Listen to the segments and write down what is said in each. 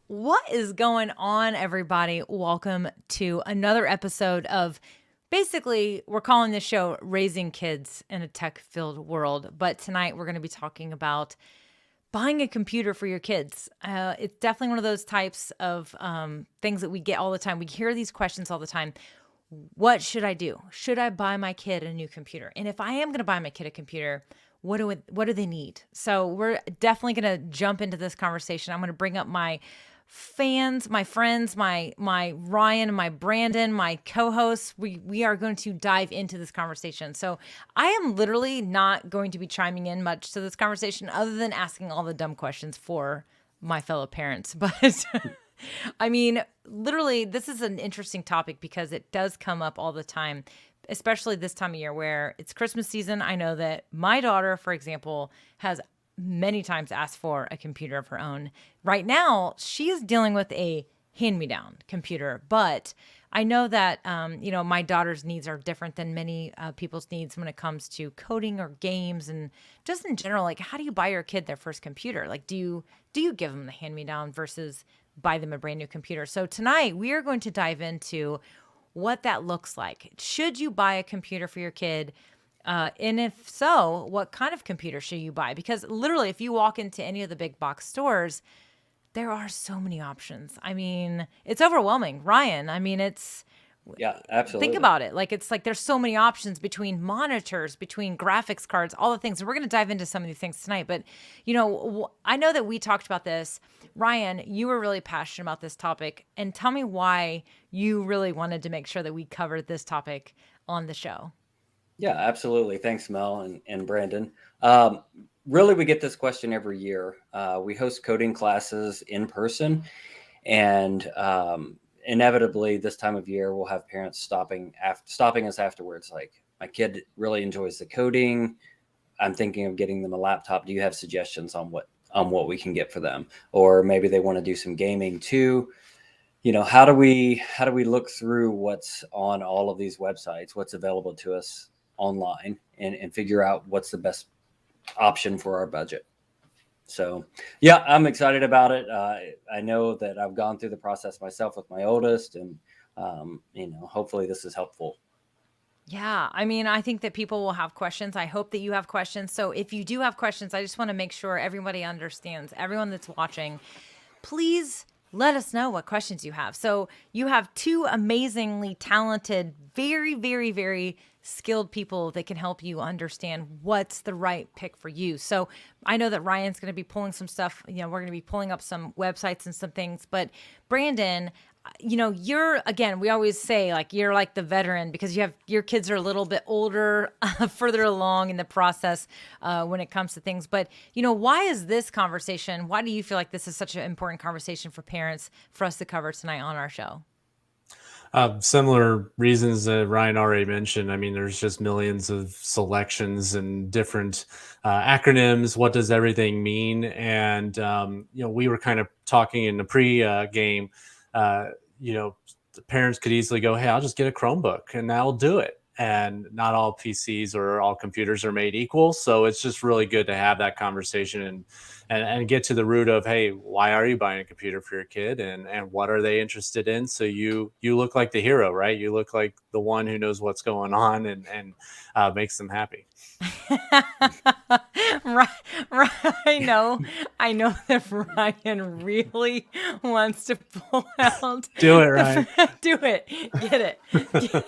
What is going on, everybody? Welcome to another episode of basically, we're calling this show Raising Kids in a Tech-Filled World. But tonight we're going to be talking about buying a computer for your kids. It's definitely one of those types of things that we get all the time. We hear these questions all the time. What should I do? Should I buy my kid a new computer? And if I am going to buy my kid a computer, what do they need? So we're definitely going to jump into this conversation. I'm going to bring up my fans, my friends, my Ryan, my Brandon, my co-hosts. We are going to dive into this conversation. So I am literally not going to be chiming in much to this conversation other than asking all the dumb questions for my fellow parents. But I mean, literally, this is an interesting topic because it does come up all the time, especially this time of year where it's Christmas season. I know that my daughter, for example, has many times asked for a computer of her own. Right now, she is dealing with a hand-me-down computer, but I know that my daughter's needs are different than many people's needs when it comes to coding or games and just in general. Like, how do you buy your kid their first computer? Like, do you give them the hand-me-down versus buy them a brand new computer? So tonight we are going to dive into what that looks like. Should you buy a computer for your kid? And if so, what kind of computer should you buy? Because literally, if you walk into any of the big box stores, there are so many options. I mean, it's overwhelming. Ryan, I mean, Yeah, think absolutely. about it. Like, it's like there's so many options between monitors, between graphics cards, all the things. And we're going to dive into some of these things tonight. But, I know that we talked about this. Ryan, you were really passionate about this topic. And tell me why you really wanted to make sure that we covered this topic on the show. Yeah, absolutely. Thanks, Mel and Brandon. Um, Really, we get this question every year. We host coding classes in person, and inevitably, this time of year, we'll have parents stopping us afterwards. Like, my kid really enjoys the coding. I'm thinking of getting them a laptop. Do you have suggestions on what we can get for them? Or maybe they want to do some gaming too. How do we look through what's on all of these websites, what's available to us online, and figure out what's the best option for our budget? So yeah, I'm excited about it. I know that I've gone through the process myself with my oldest, and hopefully this is helpful. Yeah, I mean, I think that people will have questions. I hope that you have questions. So if you do have questions, I just want to make sure everybody understands, everyone that's watching, please let us know what questions you have. So you have two amazingly talented, very, very, very skilled people that can help you understand what's the right pick for you. So I know that Ryan's going to be pulling some stuff. We're going to be pulling up some websites and some things. But Brandon, you're, again, we always say like you're like the veteran because your kids are a little bit older, further along in the process when it comes to things. But why is this conversation? Why do you feel like this is such an important conversation for parents for us to cover tonight on our show? Similar reasons that Ryan already mentioned. I mean, there's just millions of selections and different acronyms. What does everything mean? And we were kind of talking in the pre-game. Uh, the parents could easily go, "Hey, I'll just get a Chromebook, and that'll do it." And not all PCs or all computers are made equal, so it's just really good to have that conversation and get to the root of, hey, why are you buying a computer for your kid, and what are they interested in? So you look like the hero, right? You look like the one who knows what's going on and makes them happy. Right, right. I know that Ryan really wants to pull out Do it, Ryan. do it, get it.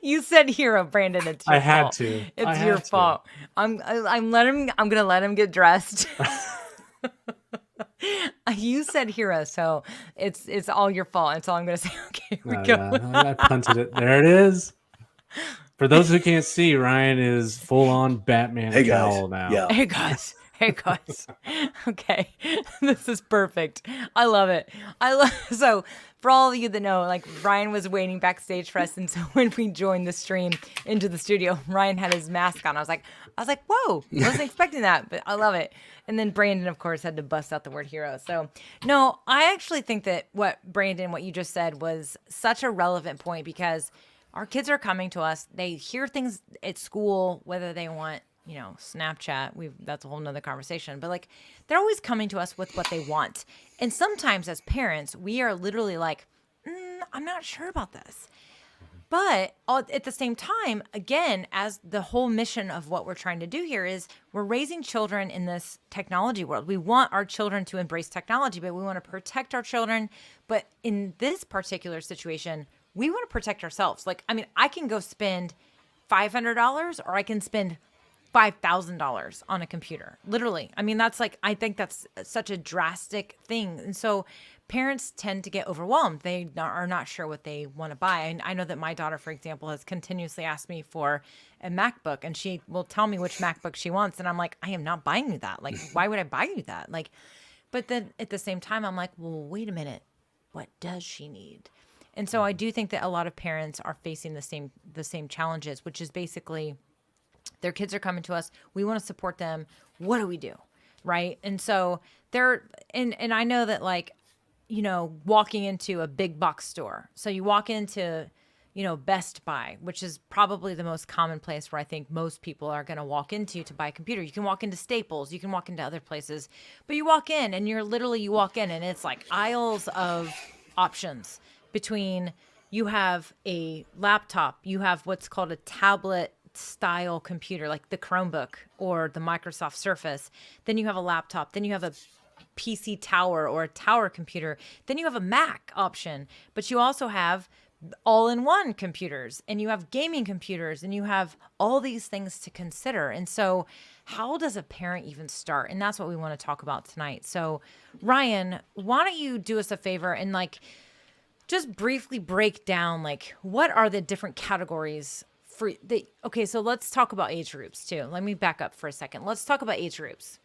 You said hero, Brandon. It's I your had fault. to. I It's your had to. fault. I'm gonna let him get dressed. You said hero, so it's all your fault. That's all I'm gonna say. Okay, here we Oh, go. yeah, I punted it. There it is. For those who can't see, Ryan is full on Batman Hey guys, cowl now. yeah, Hey guys. Hey guys. Okay. This is perfect. I love it. So for all of you that know, like Ryan was waiting backstage for us, and so when we joined the stream into the studio, Ryan had his mask on. I was like, whoa, wasn't expecting that, but I love it. And then Brandon, of course, had to bust out the word hero. So no, I actually think that what you just said was such a relevant point because our kids are coming to us. They hear things at school, whether they want Snapchat. That's a whole nother conversation. But like, they're always coming to us with what they want. And sometimes as parents, we are literally like, I'm not sure about this. But at the same time, again, as the whole mission of what we're trying to do here is we're raising children in this technology world. We want our children to embrace technology, but we want to protect our children. But in this particular situation, we want to protect ourselves. Like, I mean, I can go spend $500 or I can spend $5,000 on a computer. Literally. I mean, I think that's such a drastic thing. And so parents tend to get overwhelmed. They are not sure what they want to buy. And I know that my daughter, for example, has continuously asked me for a MacBook, and she will tell me which MacBook she wants. And I'm like, I am not buying you that. Like, why would I buy you that? Like, but then at the same time, I'm like, well, wait a minute. What does she need? And so I do think that a lot of parents are facing the same challenges, which is basically their kids are coming to us. We want to support them. What do we do? Right. And so and I know that, like, walking into a big box store. So you walk into, Best Buy, which is probably the most common place where I think most people are going to walk into to buy a computer. You can walk into Staples, you can walk into other places, but you walk in and you walk in and it's like aisles of options between, you have a laptop, you have what's called a tablet style computer, like the Chromebook or the Microsoft Surface. Then you have a laptop, then you have a PC tower or a tower computer. Then you have a Mac option, but you also have all-in-one computers, and you have gaming computers, and you have all these things to consider. And so how does a parent even start? And that's what we want to talk about tonight. So Ryan, why don't you do us a favor and like just briefly break down, like, what are the different categories for okay, so let's talk about age groups too. Let me back up for a second. Let's talk about age groups.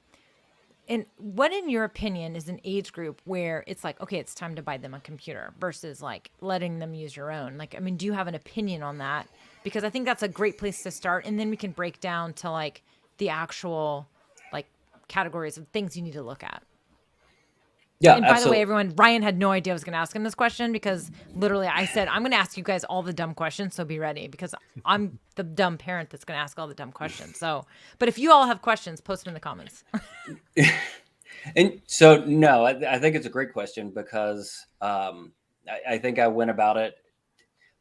And what, in your opinion, is an age group where it's like, okay, it's time to buy them a computer versus like letting them use your own? Like, I mean, do you have an opinion on that? Because I think that's a great place to start. And then we can break down to like the actual like categories of things you need to look at. Yeah, and by absolutely. the way, everyone, Ryan had no idea I was going to ask him this question because literally I said, I'm going to ask you guys all the dumb questions. So be ready, because I'm the dumb parent that's going to ask all the dumb questions. So, but if you all have questions, post them in the comments. And so, no, I think it's a great question because I think I went about it.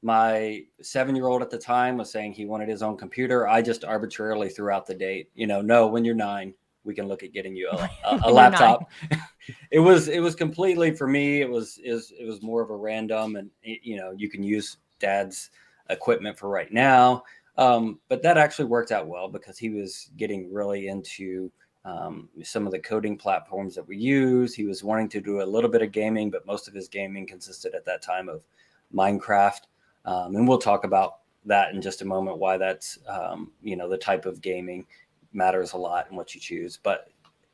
My 7-year-old at the time was saying he wanted his own computer. I just arbitrarily threw out the date. No, when you're 9, we can look at getting you a laptop. It was completely, for me, it was more of a random, and you can use dad's equipment for right now. But that actually worked out well because he was getting really into some of the coding platforms that we use. He was wanting to do a little bit of gaming, but most of his gaming consisted at that time of Minecraft. And we'll talk about that in just a moment, why that's, the type of gaming matters a lot in what you choose. But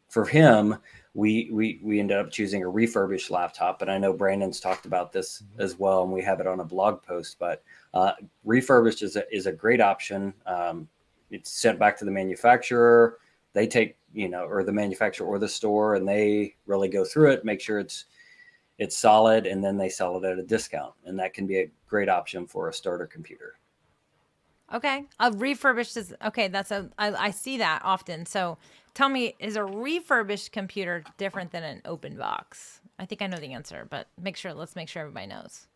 for him, we ended up choosing a refurbished laptop. And I know Brandon's talked about this as well, and we have it on a blog post. But refurbished is a great option. It's sent back to the manufacturer. They take, or the manufacturer or the store, and they really go through it, make sure it's solid, and then they sell it at a discount. And that can be a great option for a starter computer. Okay. A refurbished is okay. I see that often. So tell me, is a refurbished computer different than an open box? I think I know the answer, but let's make sure everybody knows.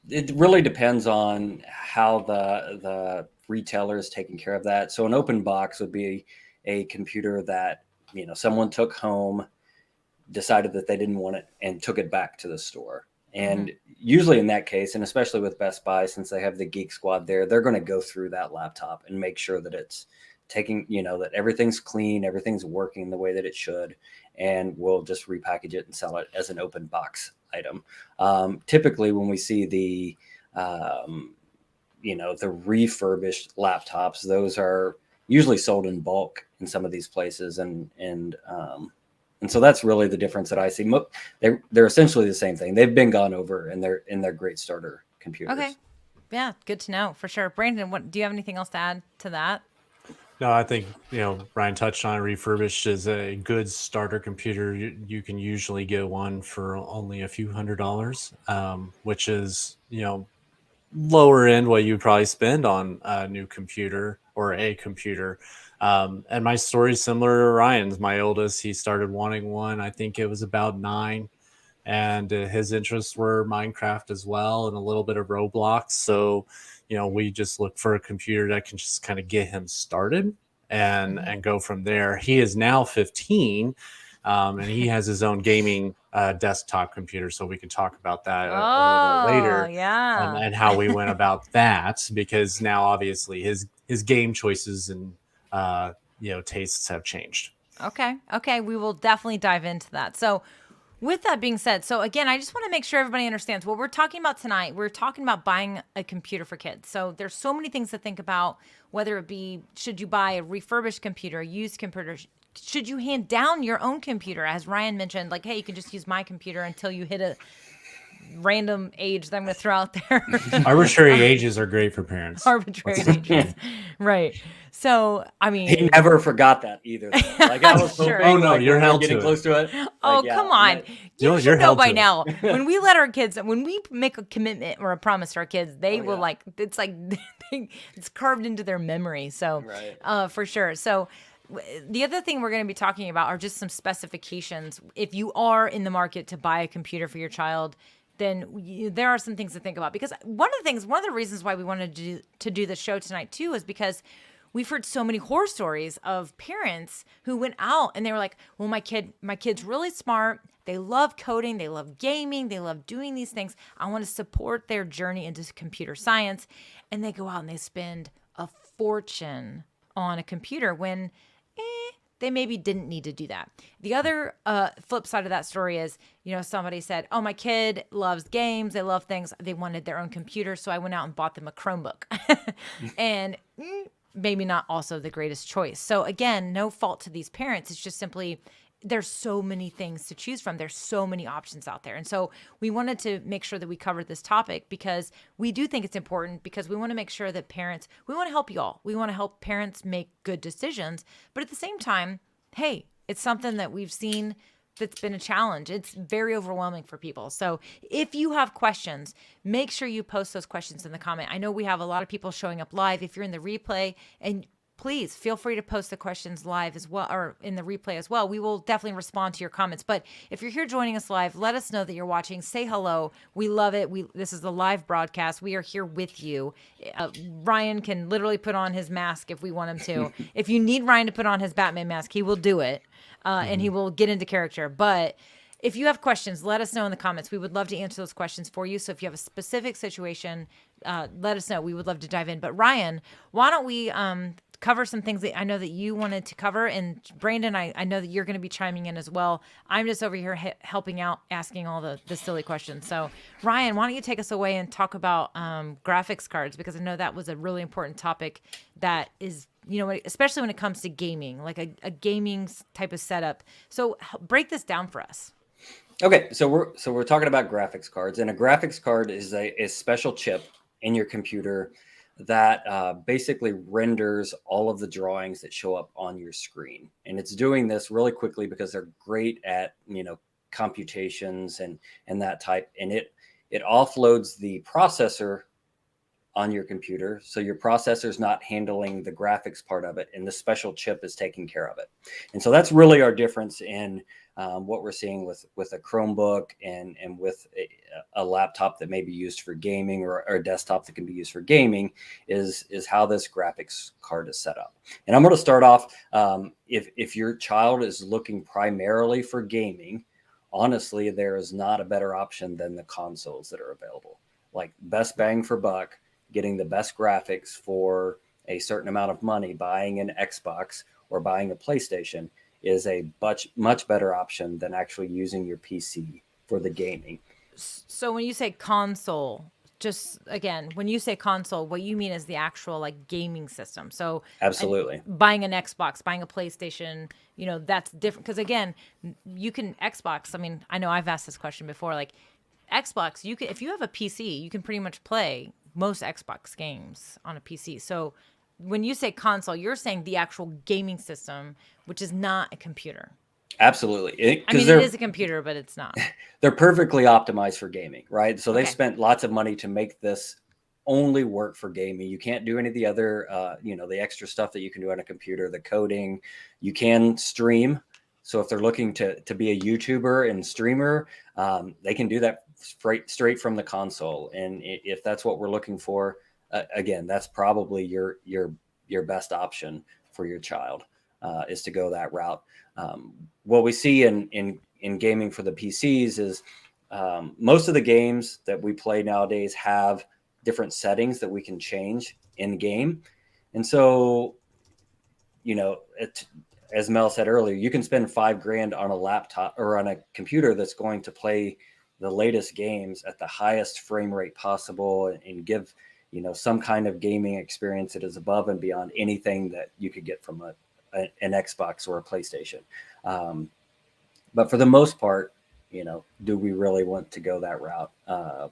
It really depends on how the retailer is taking care of that. So an open box would be a computer that, someone took home, decided that they didn't want it, and took it back to the store. And usually in that case, and especially with Best Buy, since they have the Geek Squad there, they're going to go through that laptop and make sure that it's taking, that everything's clean, everything's working the way that it should, and we'll just repackage it and sell it as an open box item. Typically when we see the refurbished laptops, those are usually sold in bulk in some of these places. And so that's really the difference that I see. They're essentially the same thing. They've been gone over, and they're great starter computers. Okay. Yeah, good to know for sure. Brandon, do you have anything else to add to that? No, I think, Ryan touched on it. Refurbished is a good starter computer. You can usually get one for only a few $100s, which is, lower end what you'd probably spend on a new computer. or a computer. And my story is similar to Ryan's. My oldest, he started wanting one. I think it was about 9. And his interests were Minecraft as well, and a little bit of Roblox. So, we just look for a computer that can just kind of get him started and go from there. He is now 15, and he has his own gaming desktop computer. So we can talk about that a little bit Oh, later, yeah. and how we went about that, because now obviously his game choices and tastes have changed. Okay. We will definitely dive into that. So, with that being said, so again, I just want to make sure everybody understands what we're talking about tonight. We're talking about buying a computer for kids. So there's so many things to think about, whether it be, should you buy a refurbished computer, a used computer? Should you hand down your own computer? As Ryan mentioned, like, hey, you can just use my computer until you hit a random age that I'm going to throw out there. Arbitrary ages are great for parents. Arbitrary ages. Right. So, I mean, He never forgot that either, though. Like, I was Sure. hoping, Oh, no, like, you're when we were held getting to close to it. oh, Like, yeah, come on. that- You You're should know held by to it. now. When we let our kids, when we make a commitment or a promise to our kids, they Oh, will yeah. it's like, it's carved into their memory. So, Right. for sure. So, the other thing we're going to be talking about are just some specifications. If you are in the market to buy a computer for your child, then there are some things to think about. Because one of the reasons why we wanted to do the show tonight too is because we've heard so many horror stories of parents who went out and they were like, well, my kid's really smart. They love coding. They love gaming. They love doing these things. I want to support their journey into computer science. And they go out and they spend a fortune on a computer when they maybe didn't need to do that. The other flip side of that story is, somebody said, oh, my kid loves games. They love things. They wanted their own computer. So I went out and bought them a Chromebook. And maybe not also the greatest choice. So again, no fault to these parents. It's just simply there's so many things to choose from. There's so many options out there. And so we wanted to make sure that we covered this topic because we do think it's important, because we want to make sure that we want to help you all. We want to help parents make good decisions. But at the same time, hey, it's something that we've seen that's been a challenge. It's very overwhelming for people. So if you have questions, make sure you post those questions in the comment. I know we have a lot of people showing up live. If you're in the replay, and please feel free to post the questions live as well, or in the replay as well. We will definitely respond to your comments. But if you're here joining us live, let us know that you're watching. Say hello. We love it. This is a live broadcast. We are here with you. Ryan can literally put on his mask if we want him to. If you need Ryan to put on his Batman mask, he will do it. And he will get into character. But if you have questions, let us know in the comments. We would love to answer those questions for you. So if you have a specific situation, let us know. We would love to dive in. But Ryan, why don't we cover some things that I know that you wanted to cover? And Brandon, I know that you're going to be chiming in as well. I'm just over here helping out, asking all the silly questions. So Ryan, why don't you take us away and talk about graphics cards? Because I know that was a really important topic that is, especially when it comes to gaming, like a gaming type of setup. So break this down for us. Okay, so we're talking about graphics cards, and a graphics card is a special chip in your computer that basically renders all of the drawings that show up on your screen. And it's doing this really quickly because they're great at computations and that type. And it offloads the processor on your computer, so your processor is not handling the graphics part of it, and the special chip is taking care of it. And so that's really our difference in what we're seeing with a Chromebook and with a laptop that may be used for gaming, or a desktop that can be used for gaming, is how this graphics card is set up. And I'm going to start off, if your child is looking primarily for gaming, honestly, there is not a better option than the consoles that are available. Like, best bang for buck, getting the best graphics for a certain amount of money, buying an Xbox or buying a PlayStation is a much better option than actually using your PC for the gaming. So when you say console, just again, when you say console, what you mean is the actual like gaming system. So Absolutely. Buying an Xbox, buying a PlayStation, that's different. Because again, you can Xbox. I mean, I know I've asked this question before. Like Xbox, you can, if you have a PC, you can pretty much play most Xbox games on a PC. So when you say console, you're saying the actual gaming system, which is not a computer. Absolutely. It is a computer, but it's not. They're perfectly optimized for gaming, right? So Okay. they've spent lots of money to make this only work for gaming. You can't do any of the other, the extra stuff that you can do on a computer, the coding. You can stream. So if they're looking to be a YouTuber and streamer, they can do that straight from the console. And if that's what we're looking for, again, that's probably your best option for your child, is to go that route. What we see in gaming for the PCs is most of the games that we play nowadays have different settings that we can change in game. And so, as Mel said earlier, you can spend $5,000 on a laptop or on a computer that's going to play the latest games at the highest frame rate possible and give, some kind of gaming experience that is above and beyond anything that you could get from an Xbox or a PlayStation. But for the most part, do we really want to go that route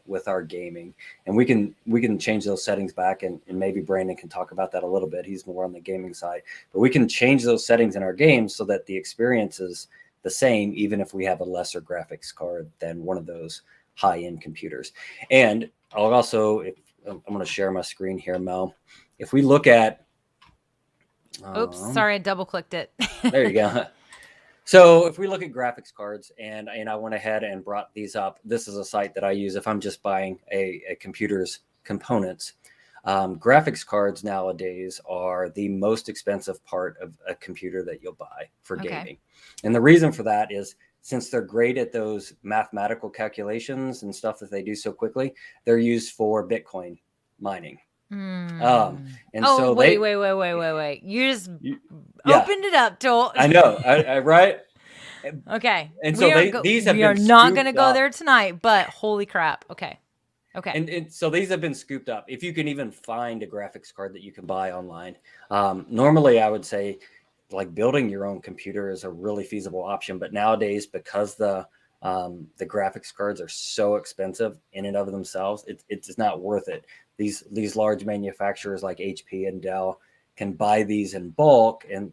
with our gaming? And we can change those settings back, and maybe Brandon can talk about that a little bit. He's more on the gaming side, but we can change those settings in our games so that the experience is the same, even if we have a lesser graphics card than one of those high-end computers. And I'll also, I'm going to share my screen here, Mel. If we look at, oops, sorry, I double clicked it. There you go. So if we look at graphics cards, and I went ahead and brought these up, this is a site that I use if I'm just buying a computer's components. Graphics cards nowadays are the most expensive part of a computer that you'll buy for gaming. Okay. And the reason for that is, since they're great at those mathematical calculations and stuff that they do so quickly, they're used for Bitcoin mining. And so wait. You just opened it up, Joel. I know, I right? Okay. And so these have been we are not going to scooped go up. there tonight, but holy crap. Okay. And so these have been scooped up. If you can even find a graphics card that you can buy online, normally I would say like building your own computer is a really feasible option. But nowadays, because the graphics cards are so expensive in and of themselves, it's not worth it. These large manufacturers like HP and Dell can buy these in bulk, and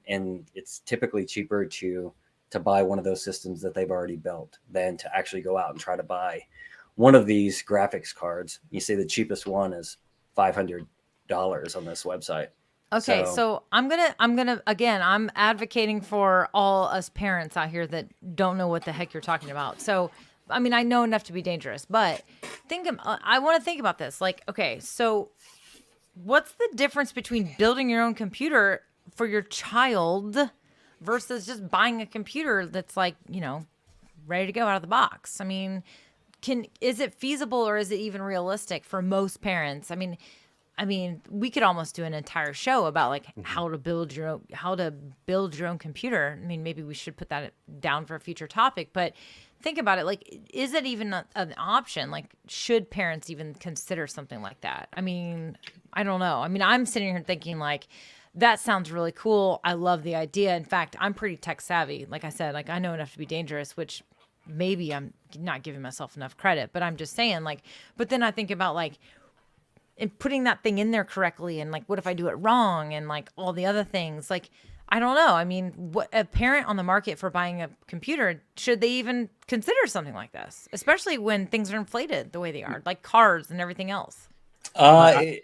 it's typically cheaper to buy one of those systems that they've already built than to actually go out and try to buy one of these graphics cards. You see the cheapest one is $500 on this website. Okay, so I'm gonna again, I'm advocating for all us parents out here that don't know what the heck you're talking about. So, I mean, I know enough to be dangerous, but I want to think about this. Like, okay, so what's the difference between building your own computer for your child versus just buying a computer that's like, ready to go out of the box? I mean, is it feasible, or is it even realistic for most parents? I mean, we could almost do an entire show about like how to build your own computer. I mean, maybe we should put that down for a future topic, but think about it. Like, is it even an option? Like, should parents even consider something like that? I mean, I don't know. I mean, I'm sitting here thinking like, that sounds really cool. I love the idea. In fact, I'm pretty tech savvy. Like I said, like I know enough to be dangerous, which maybe I'm not giving myself enough credit, but I'm just saying like, but then I think about like, and putting that thing in there correctly, and like, what if I do it wrong, and like all the other things. Like, I don't know. I mean, what a parent on the market for buying a computer, should they even consider something like this, especially when things are inflated the way they are, like cars and everything else? Go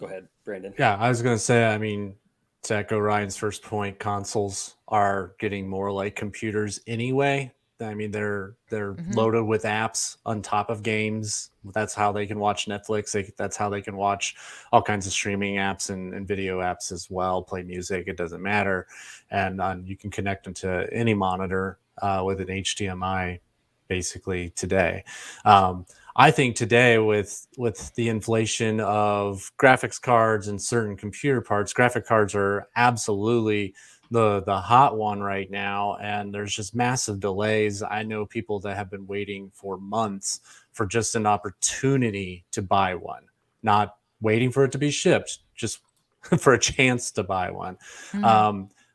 ahead, Brandon. Yeah, I was going to say, I mean, to echo Ryan's first point, consoles are getting more like computers anyway. I mean, they're loaded with apps on top of games. That's how they can watch Netflix. That's how they can watch all kinds of streaming apps and video apps as well, play music. It doesn't matter. And you can connect them to any monitor with an HDMI basically today. I think today with the inflation of graphics cards and certain computer parts, graphic cards are absolutely the hot one right now, and there's just massive delays. I know people that have been waiting for months for just an opportunity to buy one, not waiting for it to be shipped, just for a chance to buy one.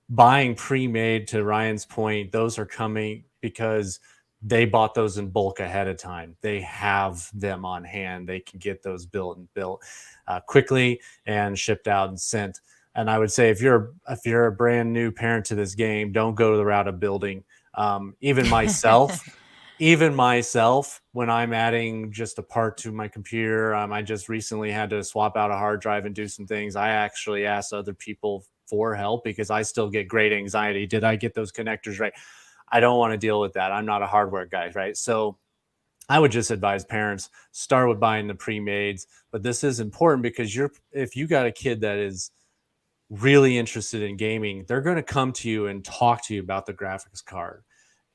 Buying pre-made, to Ryan's point, those are coming because they bought those in bulk ahead of time. They have them on hand. They can get those built quickly and shipped out and sent. And I would say if you're a brand new parent to this game, don't go to the route of building. Even myself, even myself, when I'm adding just a part to my computer, I just recently had to swap out a hard drive and do some things. I actually asked other people for help because I still get great anxiety. Did I get those connectors right? I don't want to deal with that. I'm not a hardware guy, right? So I would just advise parents start with buying the pre-mades, but this is important because if you got a kid that is really interested in gaming, they're going to come to you and talk to you about the graphics card.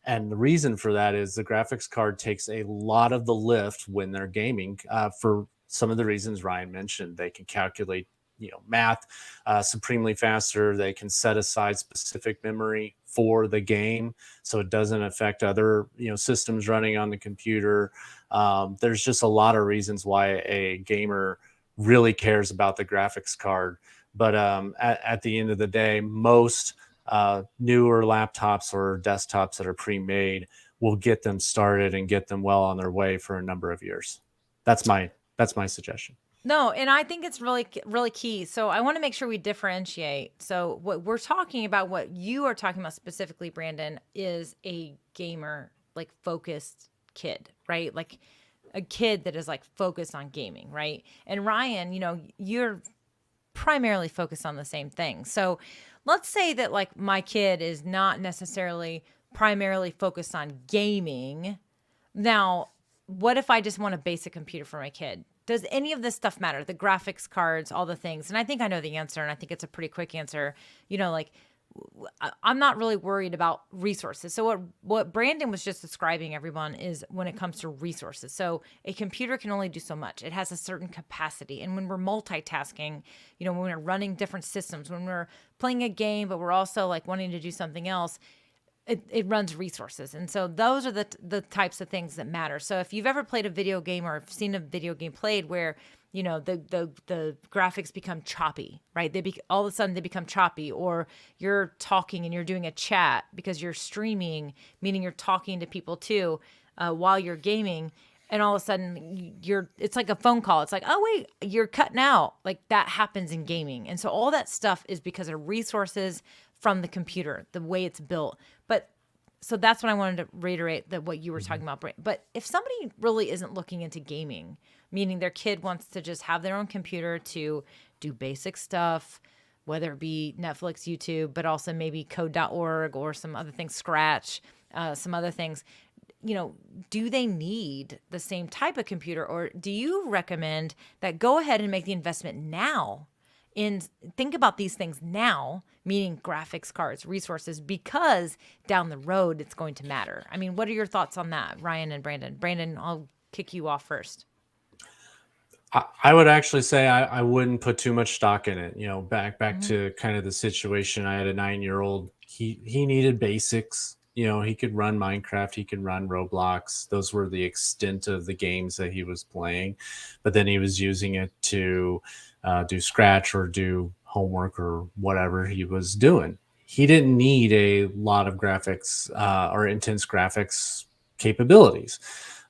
And the reason for that is the graphics card takes a lot of the lift when they're gaming, for some of the reasons Ryan mentioned. They can calculate, math supremely faster. They can set aside specific memory for the game, so it doesn't affect other systems running on the computer. There's just a lot of reasons why a gamer really cares about the graphics card. But at the end of the day, most newer laptops or desktops that are pre-made will get them started and get them well on their way for a number of years. That's my suggestion. No, and I think it's really, really key. So I want to make sure we differentiate. So what we're talking about, what you are talking about specifically, Brandon, is a gamer, like focused kid, right? Like a kid that is like focused on gaming, right? And Ryan, you're primarily focused on the same thing. So let's say that like my kid is not necessarily primarily focused on gaming. Now, what if I just want a basic computer for my kid? Does any of this stuff matter? The graphics cards, all the things. And I think I know the answer, and I think it's a pretty quick answer. Like I'm not really worried about resources. So what Brandon was just describing, everyone, is when it comes to resources. So a computer can only do so much. It has a certain capacity. And when we're multitasking, when we're running different systems, when we're playing a game, but we're also like wanting to do something else, it runs resources. And so those are the types of things that matter. So if you've ever played a video game or seen a video game played where, the graphics become choppy, right? All of a sudden they become choppy, or you're talking and you're doing a chat because you're streaming, meaning you're talking to people too, while you're gaming. And all of a sudden it's like a phone call. It's like, oh wait, you're cutting out. Like that happens in gaming. And so all that stuff is because of resources from the computer, the way it's built. But so that's what I wanted to reiterate, that what you were talking about. But if somebody really isn't looking into gaming, meaning their kid wants to just have their own computer to do basic stuff, whether it be Netflix, YouTube, but also maybe code.org or some other things, Scratch, some other things, do they need the same type of computer? Or do you recommend that go ahead and make the investment now? And think about these things now, meaning graphics cards, resources, because down the road it's going to matter. I mean, what are your thoughts on that, Ryan and Brandon? Brandon, I'll kick you off first. I would actually say I wouldn't put too much stock in it. Back to kind of the situation. I had a 9-year-old. He needed basics. He could run Minecraft, he could run Roblox. Those were the extent of the games that he was playing. But then he was using it to do Scratch or do homework or whatever he was doing. He didn't need a lot of graphics or intense graphics capabilities.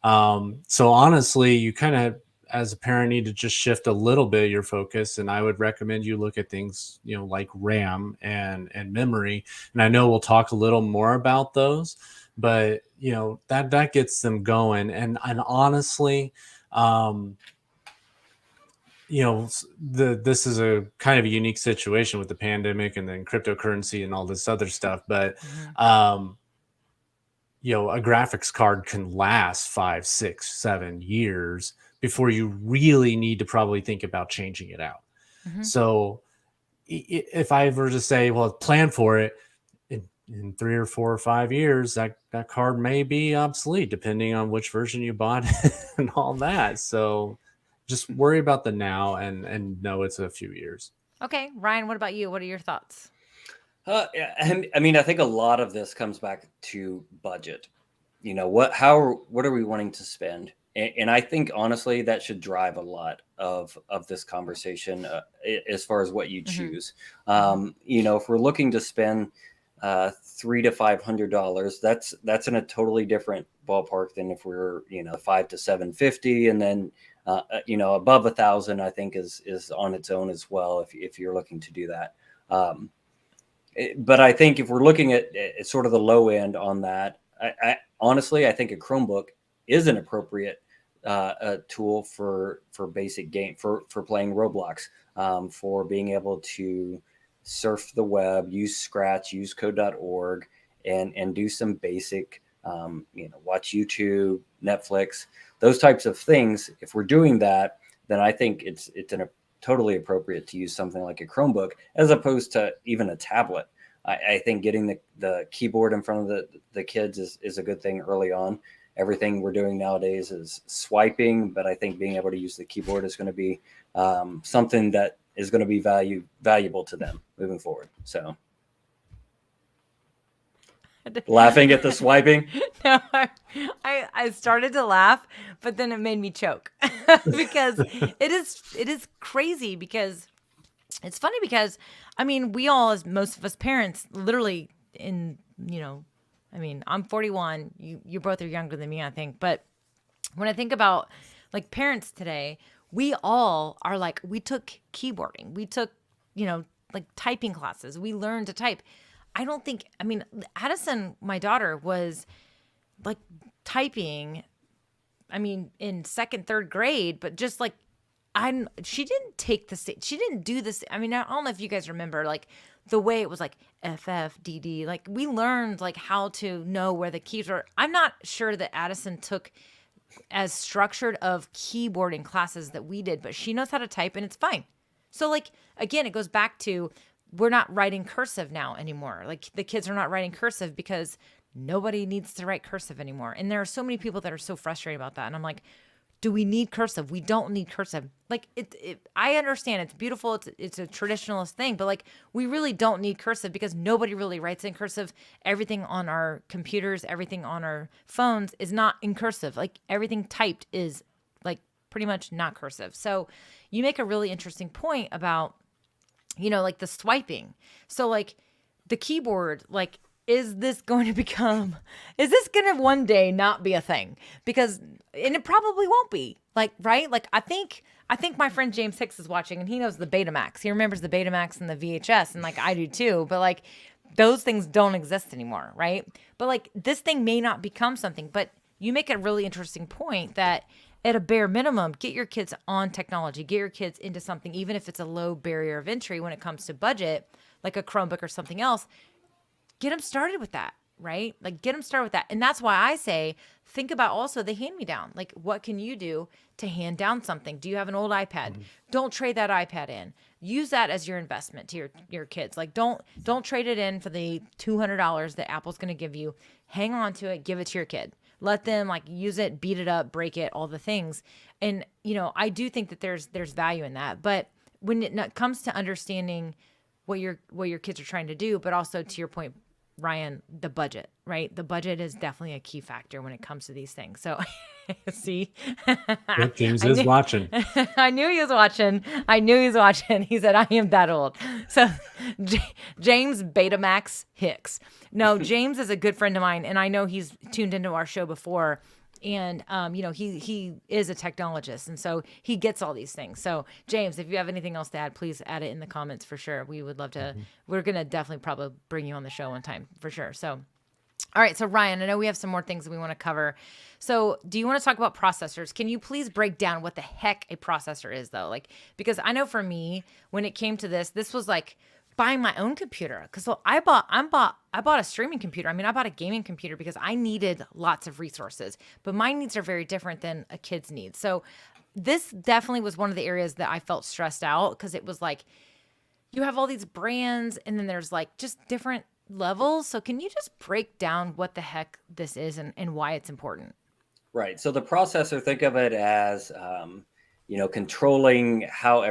So honestly, you kind of, as a parent, need to just shift a little bit of your focus. And I would recommend you look at things, like RAM and memory. And I know we'll talk a little more about those, but that gets them going. And honestly, this is a kind of a unique situation with the pandemic and then cryptocurrency and all this other stuff. But, a graphics card can last 5, 6, 7 years before you really need to probably think about changing it out. So if I were to say, well, plan for it in 3 or 4 or 5 years, that card may be obsolete depending on which version you bought and all that. So just worry about the now and know it's a few years. Okay. Ryan, what about you? What are your thoughts? I mean, I think a lot of this comes back to budget. What are we wanting to spend? And I think honestly that should drive a lot of this conversation as far as what you choose. If we're looking to spend $300 to $500, that's in a totally different ballpark than if we're $500 to $750, and then above $1,000 I think is on its own as well if you're looking to do that. But I think if we're looking at sort of the low end on that, I honestly, I think a Chromebook is an appropriate a tool for basic game, for playing Roblox, for being able to surf the web, use Scratch, use code.org, and do some basic, watch YouTube, Netflix, those types of things. If we're doing that, then I think it's totally appropriate to use something like a Chromebook as opposed to even a tablet. I think getting the keyboard in front of the kids is a good thing early on. Everything we're doing nowadays is swiping, but I think being able to use the keyboard is going to be something that is going to be valuable to them moving forward. So, laughing at the swiping. No, I started to laugh, but then it made me choke because it is crazy, because it's funny because, I mean, we all, as most of us parents, literally I mean, I'm 41. You both are younger than me, I think. But when I think about like parents today, we all are like, we took keyboarding. We took, like typing classes. We learned to type. I mean, Addison, my daughter, was like typing, I mean, in second, third grade, but just like, she didn't take she didn't do this. I mean, I don't know if you guys remember, like the way it was like FFDD, like we learned like how to know where the keys were. I'm not sure that Addison took as structured of keyboarding classes that we did, but she knows how to type and it's fine. So like, again, it goes back to, we're not writing cursive now anymore. Like the kids are not writing cursive because nobody needs to write cursive anymore. And there are so many people that are so frustrated about that. And I'm like, do we need cursive? We don't need cursive. Like I understand it's beautiful. It's a traditionalist thing, but like we really don't need cursive because nobody really writes in cursive. Everything on our computers, everything on our phones is not in cursive. Like everything typed is like pretty much not cursive. So you make a really interesting point about, like the swiping. So like the keyboard, like, is this going to one day not be a thing? And it probably won't be, like, right? Like, I think my friend James Hicks is watching and he knows the Betamax. He remembers the Betamax and the VHS, and like I do too, but like those things don't exist anymore, right? But like this thing may not become something, but you make a really interesting point that at a bare minimum, get your kids on technology, get your kids into something, even if it's a low barrier of entry when it comes to budget, like a Chromebook or something else. Get them started with that, right? Like get them started with that. And that's why I say, think about also the hand-me-down. Like what can you do to hand down something? Do you have an old iPad? Mm-hmm. Don't trade that iPad in. Use that as your investment to your kids. Like don't trade it in for the $200 that Apple's going to give you. Hang on to it, give it to your kid. Let them like use it, beat it up, break it, all the things. And, I do think that there's value in that. But when it comes to understanding what your kids are trying to do, but also to your point, Ryan, the budget, right? The budget is definitely a key factor when it comes to these things. So see, yep, James is watching. I knew he was watching. He said, I am that old. So James Betamax Hicks. No, James is a good friend of mine. And I know he's tuned into our show before. And, he is a technologist, and so he gets all these things. So James, if you have anything else to add, please add it in the comments for sure. We would love to, mm-hmm. We're going to definitely probably bring you on the show one time for sure. So, all right. So Ryan, I know we have some more things that we want to cover. So do you want to talk about processors? Can you please break down what the heck a processor is though? Like, because I know for me, when it came to this was like buying my own computer. Cause so I bought a streaming computer. I mean, I bought a gaming computer because I needed lots of resources, but my needs are very different than a kid's needs. So this definitely was one of the areas that I felt stressed out, because it was like, you have all these brands and then there's like just different levels. So can you just break down what the heck this is and why it's important? Right. So the processor, think of it as, controlling how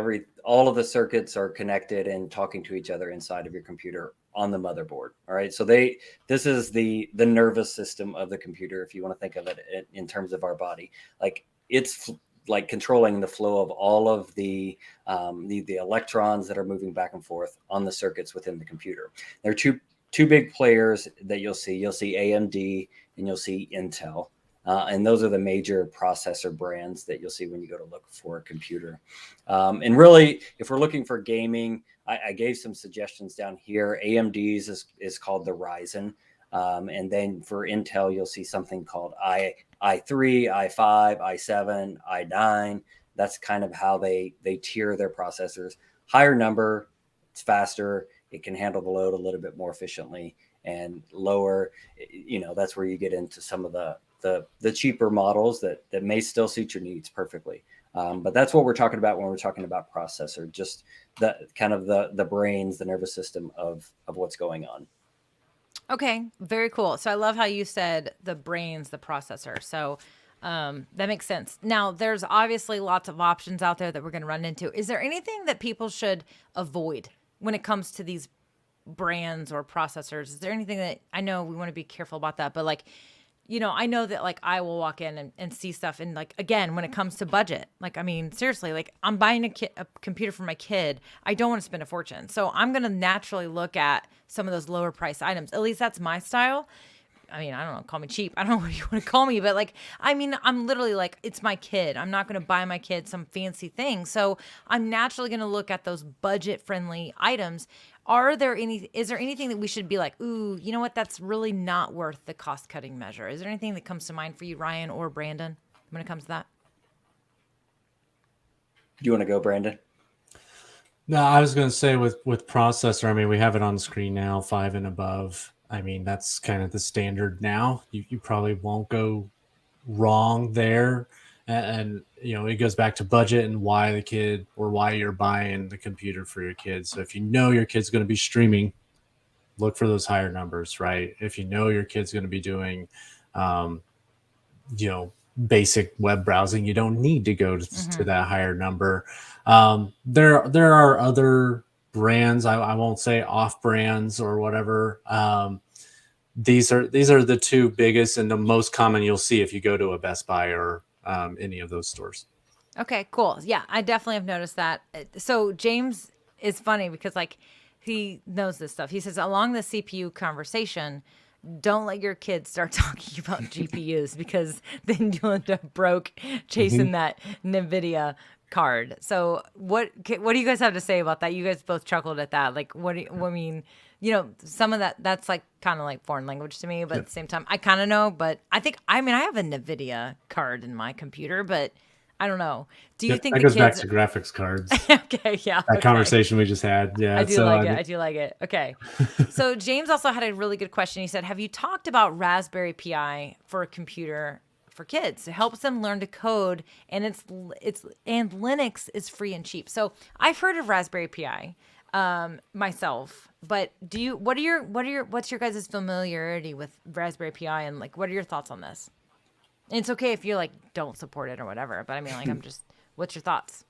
all of the circuits are connected and talking to each other inside of your computer on the motherboard. All right. So this is the nervous system of the computer, if you want to think of it in terms of our body. Like it's like controlling the flow of all of the electrons that are moving back and forth on the circuits within the computer. There are two big players that you'll see. You'll see AMD and you'll see Intel. And those are the major processor brands that you'll see when you go to look for a computer. And really, if we're looking for gaming, I gave some suggestions down here. AMD's is called the Ryzen. And then for Intel, you'll see something called i3, i5, i7, i9. That's kind of how they tier their processors. Higher number, it's faster. It can handle the load a little bit more efficiently. And lower, that's where you get into some of the cheaper models that may still suit your needs perfectly. But that's what we're talking about when we're talking about processor, just the kind of the brains, the nervous system of what's going on. Okay, very cool. So I love how you said the brains, the processor. So that makes sense. Now, there's obviously lots of options out there that we're going to run into. Is there anything that people should avoid when it comes to these brands or processors? Is there anything that, I know we want to be careful about that, but like, I know that like I will walk in and see stuff, and like, again, when it comes to budget, like, I mean, seriously, like I'm buying a computer for my kid. I don't want to spend a fortune. So I'm going to naturally look at some of those lower price items. At least that's my style. I mean, I don't know, call me cheap. I don't know what you want to call me, but like, I mean, I'm literally like, it's my kid. I'm not going to buy my kid some fancy thing. So I'm naturally going to look at those budget friendly items. Is there anything that we should be like, ooh, you know what? That's really not worth the cost cutting measure. Is there anything that comes to mind for you, Ryan or Brandon, when it comes to that? Do you want to go, Brandon? No, I was going to say with processor, I mean, we have it on the screen now, 5 and above. I mean, that's kind of the standard now. You probably won't go wrong there. And it goes back to budget and why the kid or why you're buying the computer for your kids. So if you know your kid's going to be streaming, look for those higher numbers, right? If you know your kid's going to be doing, basic web browsing, you don't need to go to that higher number. There are other brands. I won't say off brands or whatever. These are the two biggest and the most common you'll see if you go to a Best Buy or any of those stores. Okay, cool. Yeah, I definitely have noticed that. So James is funny because like he knows this stuff. He says along the CPU conversation, don't let your kids start talking about GPUs because then you'll end up broke chasing that NVIDIA card. So what do you guys have to say about that? You guys both chuckled at that. Like, I mean, some of that's like kind of like foreign language to me, but at the same time, I kind of know, but I have a NVIDIA card in my computer, but I don't know. Do you think that goes back to graphics cards? Okay, yeah. That conversation we just had. Yeah. I do like it. Okay. So James also had a really good question. He said, have you talked about Raspberry Pi for a computer for kids? It helps them learn to code, and and Linux is free and cheap. So I've heard of Raspberry Pi myself, but what's your guys' familiarity with Raspberry Pi, and like what are your thoughts on this? And it's okay if you like don't support it or whatever, but I mean, like, what's your thoughts?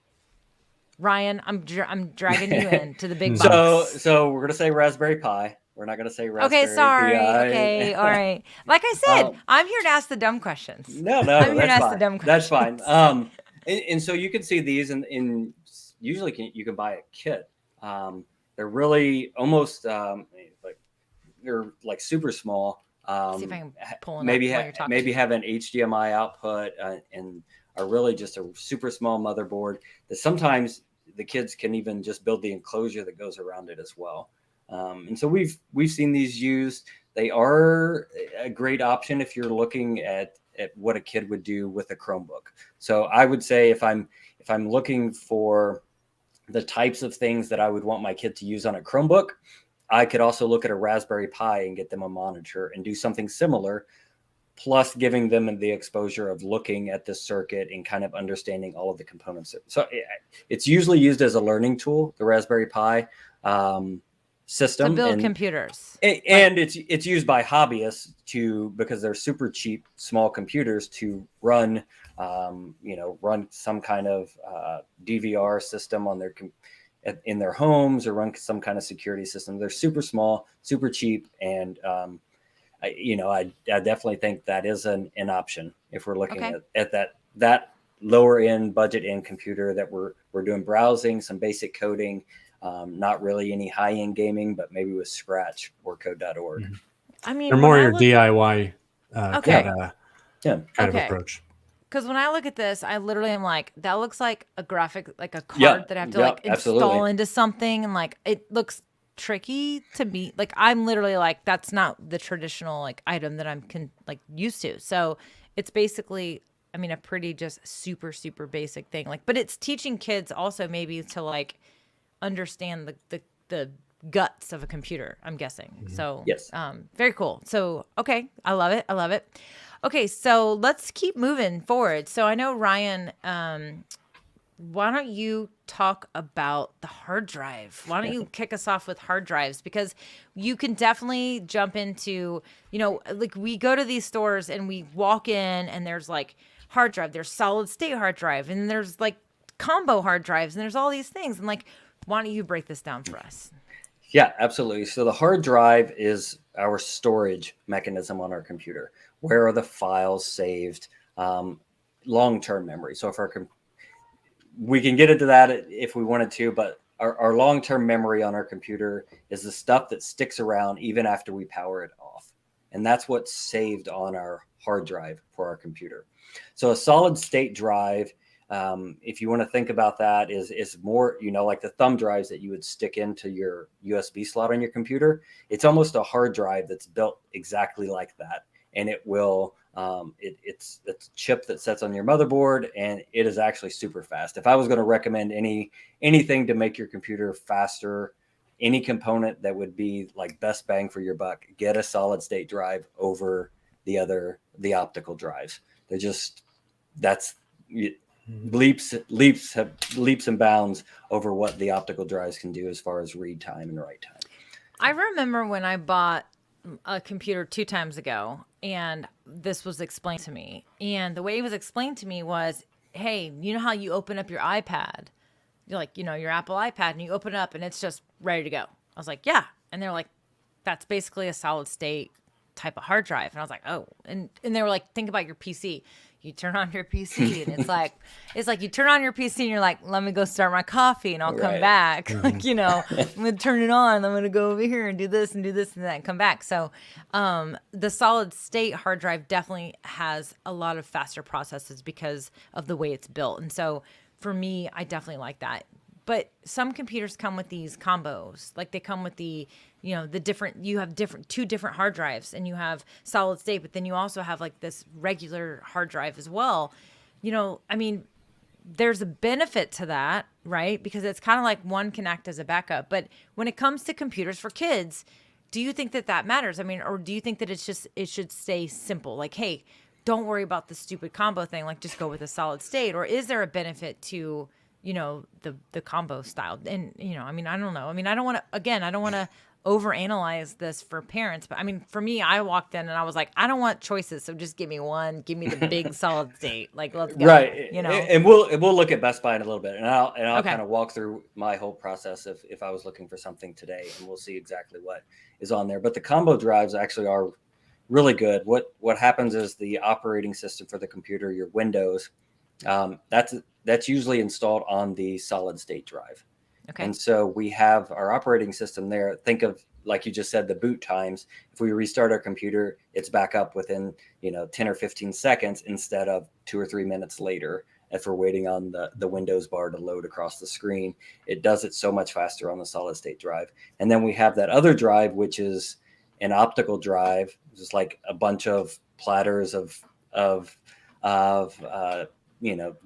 Ryan, I'm dragging you in to the big box. So we're gonna say Raspberry Pi. We're not gonna say Raspberry Okay, sorry. Pi. Okay, all right. Like I said, I'm here to ask the dumb questions. No, I'm here to ask fine. the dumb questions. That's fine. And so you can see these in usually you can buy a kit. They're really almost they're like super small. See if I can pull maybe have an HDMI output and are really just a super small motherboard that sometimes the kids can even just build the enclosure that goes around it as well. And so we've seen these used. They are a great option if you're looking at what a kid would do with a Chromebook. So I would say if I'm looking for the types of things that I would want my kid to use on a Chromebook, I could also look at a Raspberry Pi and get them a monitor and do something similar, plus giving them the exposure of looking at the circuit and kind of understanding all of the components. So it's usually used as a learning tool, the Raspberry Pi system. To build computers. And it's used by hobbyists because they're super cheap, small computers to run, run some kind of DVR system on in their homes or run some kind of security system. They're super small, super cheap. And, I definitely think that is an option if we're looking at that lower end budget end computer that we're doing browsing, some basic coding, not really any high end gaming, but maybe with Scratch or code.org. Mm-hmm. I mean, they're more your DIY kind of approach. Because when I look at this, I literally am like, that looks like a graphic, like a card that I have to install into something. And like, it looks tricky to me. Like I'm literally like, that's not the traditional like item that I'm like used to. So it's basically, I mean, a pretty just super, super basic thing. Like, but it's teaching kids also maybe to like understand the guts of a computer, I'm guessing. So Yes. very cool. So okay, I love it. I love it. Okay, so let's keep moving forward. So I know Ryan, why don't you talk about the hard drive? Why don't you kick us off with hard drives? Because you can definitely jump into, like we go to these stores and we walk in and there's like hard drive, there's solid state hard drive, and there's like combo hard drives, and there's all these things. And like, why don't you break this down for us? Yeah, absolutely. So the hard drive is our storage mechanism on our computer. Where are the files saved? Long-term memory. So if we can get into that if we wanted to, but our long-term memory on our computer is the stuff that sticks around even after we power it off. And that's what's saved on our hard drive for our computer. So a solid state drive, if you want to think about that, is more, like the thumb drives that you would stick into your USB slot on your computer. It's almost a hard drive that's built exactly like that. And it will, it's a chip that sits on your motherboard, and it is actually super fast. If I was going to recommend anything to make your computer faster, any component that would be like best bang for your buck, get a solid state drive over the optical drives. They're just, that's leaps and bounds over what the optical drives can do as far as read time and write time. I remember when I bought a computer 2 times ago, and this was explained to me. And the way it was explained to me was, hey, you know how you open up your iPad? You're like, your Apple iPad, and you open it up and it's just ready to go. I was like, yeah. And they're like, that's basically a solid state type of hard drive. And I was like, oh. And they were like, think about your PC. You turn on your PC and it's like you turn on your PC and you're like, let me go start my coffee and I'll come back. Like, I'm going to turn it on. I'm going to go over here and do this and that and come back. So the solid state hard drive definitely has a lot of faster processes because of the way it's built. And so for me, I definitely like that. But some computers come with these combos. Like they come with the you have two different hard drives, and you have solid state, but then you also have like this regular hard drive as well. I mean, there's a benefit to that, right? Because it's kind of like one can act as a backup. But when it comes to computers for kids, do you think that matters? I mean, or do you think that it should stay simple? Like, hey, don't worry about the stupid combo thing. Like, just go with a solid state. Or is there a benefit to the combo style? And I mean, I don't know. I mean, I don't want to overanalyze this for parents, but I mean, for me, I walked in and I was like, I don't want choices, so just give me one. Give me the big solid state. Like, let's go. Right. And we'll look at Best Buy in a little bit, and I'll Okay. kind of walk through my whole process if I was looking for something today, and we'll see exactly what is on there. But the combo drives actually are really good. What happens is the operating system for the computer, your Windows, that's usually installed on the solid state drive. Okay. And so we have our operating system there. Think of, like you just said, the boot times. If we restart our computer, it's back up within 10 or 15 seconds instead of 2 or 3 minutes later. If we're waiting on the Windows bar to load across the screen, it does it so much faster on the solid state drive. And then we have that other drive, which is an optical drive, just like a bunch of platters of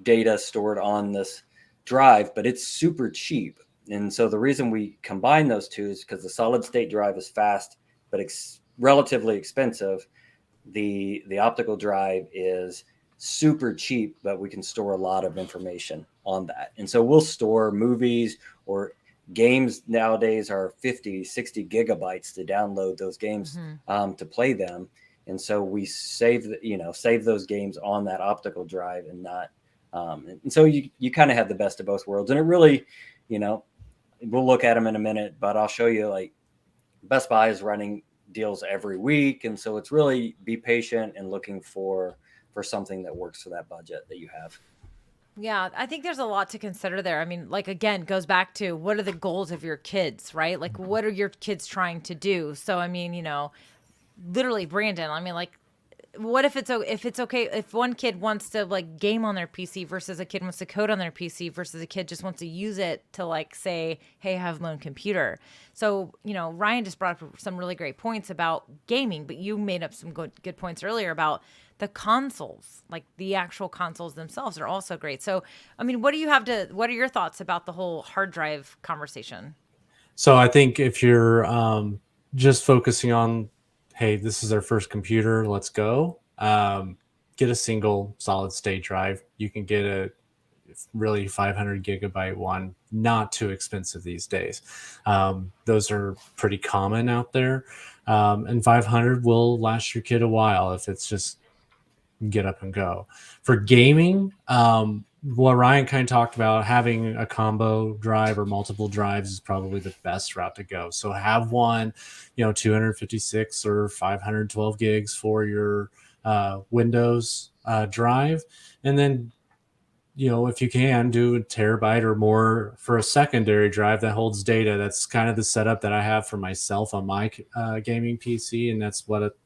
data stored on this drive, but it's super cheap. And so the reason we combine those two is because the solid state drive is fast, but relatively expensive. The optical drive is super cheap, but we can store a lot of information on that. And so we'll store movies, or games nowadays are 50, 60 gigabytes to download those games to play them. And so we save those games on that optical drive and not. And so you kind of have the best of both worlds. And it really, we'll look at them in a minute, but I'll show you, like, Best Buy is running deals every week. And so it's really be patient and looking for something that works for that budget that you have. Yeah, I think there's a lot to consider there. I mean, like, again, goes back to what are the goals of your kids, right? Like, what are your kids trying to do? So, I mean, literally, Brandon, I mean, like, what if it's okay if one kid wants to like game on their PC versus a kid wants to code on their PC versus a kid just wants to use it to like say, hey, I have my own computer. So, Ryan just brought up some really great points about gaming, but you made up some good points earlier about the consoles, like the actual consoles themselves are also great. So, I mean, what are your thoughts about the whole hard drive conversation? So I think if you're just focusing on, hey, this is our first computer, let's go. Get a single solid state drive. You can get a really 500 gigabyte one, not too expensive these days. Those are pretty common out there. And 500 will last your kid a while if it's just get up and go. For gaming, what Ryan kind of talked about, having a combo drive or multiple drives is probably the best route to go. So have one, 256 or 512 gigs for your Windows drive, and then if you can do a terabyte or more for a secondary drive that holds data. That's kind of the setup that I have for myself on my gaming PC, and that's what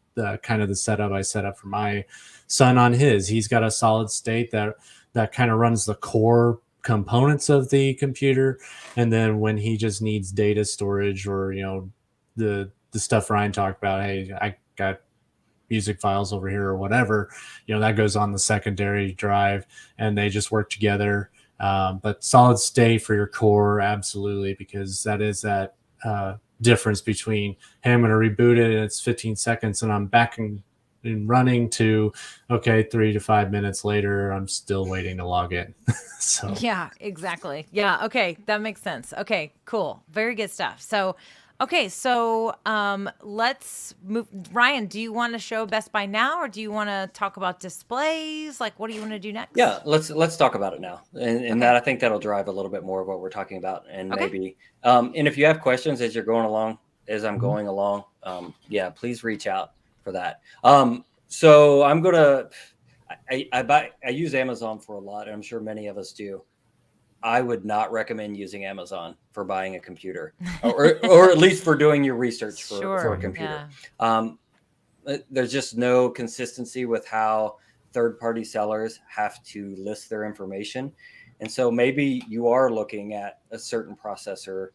kind of the setup I set up for my son on his. He's got a solid state that kind of runs the core components of the computer, and then when he just needs data storage or the stuff Ryan talked about, hey, I got music files over here or whatever, that goes on the secondary drive and they just work together. But solid state for your core, absolutely, because that is that difference between, hey, I'm going to reboot it and it's 15 seconds and I'm back and running to, okay, 3 to 5 minutes later, I'm still waiting to log in. So Yeah, exactly. Yeah. Okay. That makes sense. Okay, cool. Very good stuff. So, okay. So, let's move. Ryan, do you want to show Best Buy now or do you want to talk about displays? Like, what do you want to do next? Yeah, let's talk about it now, and Okay. that I think that'll drive a little bit more of what we're talking about, and Okay. maybe, and if you have questions as you're going along, as I'm going along, yeah, please reach out for that. So I'm gonna, I use Amazon for a lot, and I'm sure many of us do. I would not recommend using Amazon for buying a computer, or at least for doing your research for a Sure. computer. Yeah. There's just no consistency with how third-party sellers have to list their information. And so maybe you are looking at a certain processor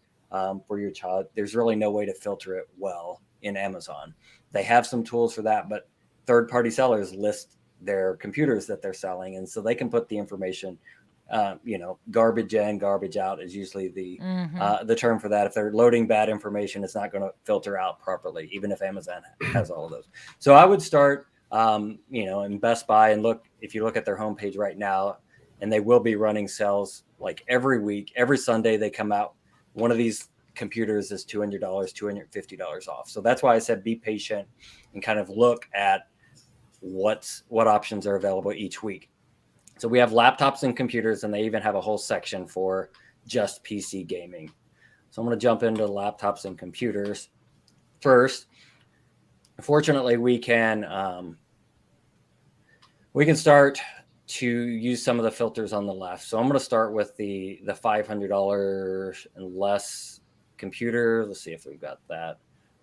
for your child. There's really no way to filter it well in Amazon. They have some tools for that, but third-party sellers list their computers that they're selling. And so they can put the information, garbage in, garbage out is usually the term for that. If they're loading bad information, it's not going to filter out properly, even if Amazon has all of those. So I would start, in Best Buy and if you look at their homepage right now, and they will be running sales like every week, every Sunday they come out. One of these computers is $200, $250 off. So that's why I said be patient and kind of look at what options are available each week. So we have laptops and computers, and they even have a whole section for just PC gaming. So I'm going to jump into laptops and computers first. Fortunately, we can start to use some of the filters on the left. So I'm going to start with the $500 and less computer. Let's see if we've got that.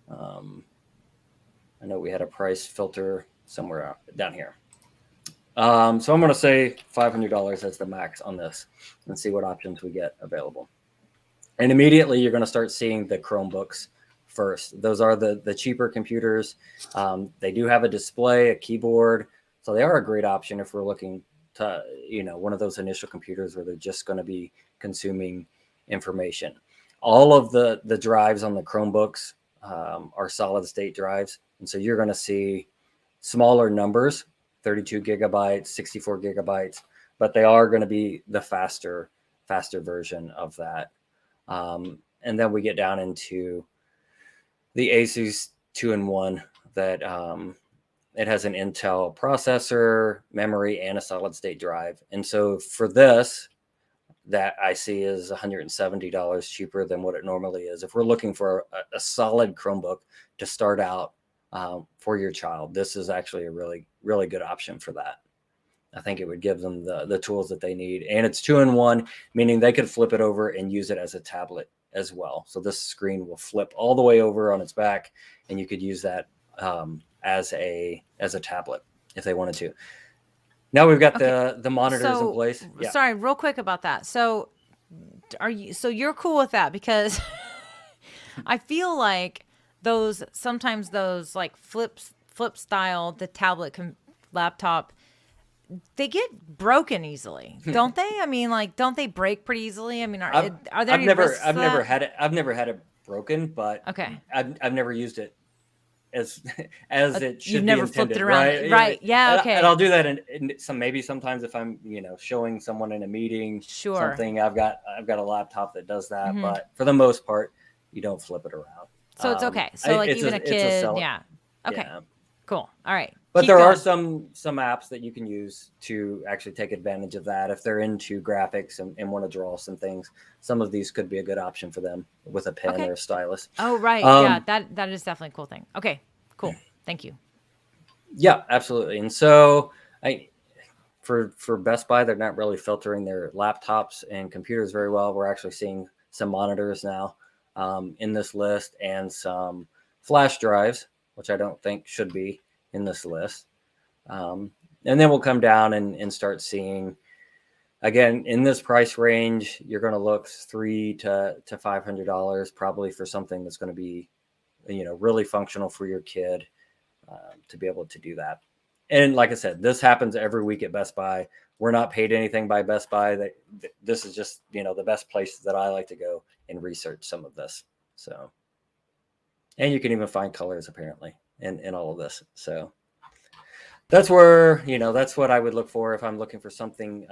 I know we had a price filter somewhere down here. So I'm going to say $500 as the max on this and see what options we get available. And immediately you're going to start seeing the Chromebooks first. Those are the cheaper computers. They do have a display, a keyboard. So they are a great option if we're looking to, one of those initial computers where they're just going to be consuming information. All of the drives on the Chromebooks are solid state drives. And so you're going to see smaller numbers, 32 gigabytes, 64 gigabytes, but they are going to be the faster version of that. And then we get down into the Asus 2-in-1 that it has an Intel processor, memory, and a solid state drive. And so for this, that I see is $170 cheaper than what it normally is. If we're looking for a solid Chromebook to start out for your child, this is actually a really, really good option for that. I think it would give them the tools that they need. And it's 2-in-1, meaning they could flip it over and use it as a tablet as well. So this screen will flip all the way over on its back, and you could use that as a tablet. if they wanted to. Now we've got Okay. the monitors in place. Yeah. Sorry, real quick about that. So you're cool with that? Because I feel like sometimes those like flip style, the laptop, they get broken easily, don't they? I mean, like, don't they break pretty easily? I mean, are there any risks I've to never that? had it. I've never had it broken, but Okay. I've never used it as as it You've should be never flipped it intended, around. right? Yeah, Right. Yeah. and Okay. I'll do that in maybe sometimes if I'm showing someone in a meeting Sure. something. I've got a laptop that does that, Hmm. but for the most part, you don't flip it around. So it's okay. So like even a It's a kid. cell. Yeah. Okay. Yeah. Cool. All right. But Keep there are going. some apps that you can use to actually take advantage of that if they're into graphics and want to draw some things. Some of these could be a good option for them with a pen Okay. or a stylus. Oh, right. Yeah. Um, That is definitely a cool thing. Okay. Cool. Thank you. yeah, absolutely. And so for Best Buy, they're not really filtering their laptops and computers very well. We're actually seeing some monitors now in this list and some flash drives, which I don't think should be in this list. And then we'll come down and start seeing, again, in this price range, you're going to look $300 to $500 probably for something that's going to be, really functional for your kid to be able to do that. And like I said, this happens every week at Best Buy. We're not paid anything by Best Buy. This is just, the best place that I like to go and research some of this. So, and you can even find colors apparently in all of this. So that's where, that's what I would look for if I'm looking for something.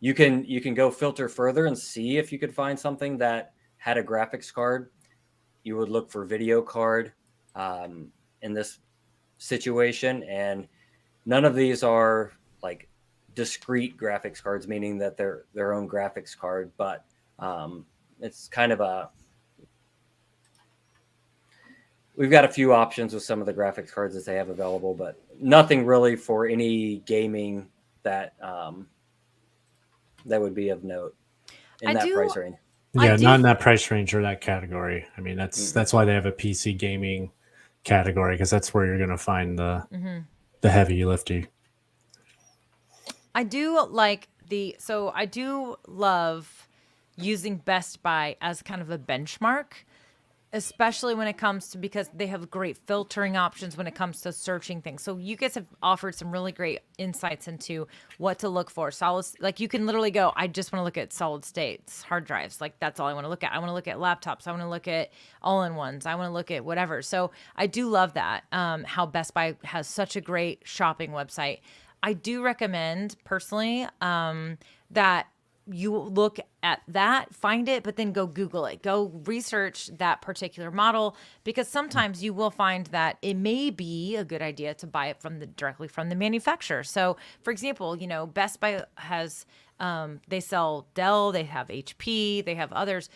You can go filter further and see if you could find something that had a graphics card. You would look for video card in this situation, and none of these are like discrete graphics cards, meaning that they're their own graphics card, but it's kind of we've got a few options with some of the graphics cards that they have available, but nothing really for any gaming that that would be of note in that price range. Yeah, not in that price range or that category. I mean, that's why they have a PC gaming category, because that's where you're going to find the heavy lifting. I do love using Best Buy as kind of a benchmark, especially when it comes to, because they have great filtering options when it comes to searching things. So you guys have offered some really great insights into what to look for. Like you can literally go, I just want to look at solid states, hard drives. Like that's all I want to look at. I want to look at laptops. I want to look at all-in-ones. I want to look at whatever. So I do love that, how Best Buy has such a great shopping website. I do recommend personally that you look at that, find it, but then go Google it. Go research that particular model, because sometimes you will find that it may be a good idea to buy it directly from the manufacturer. So, for example, Best Buy has they sell Dell, they have HP, they have others.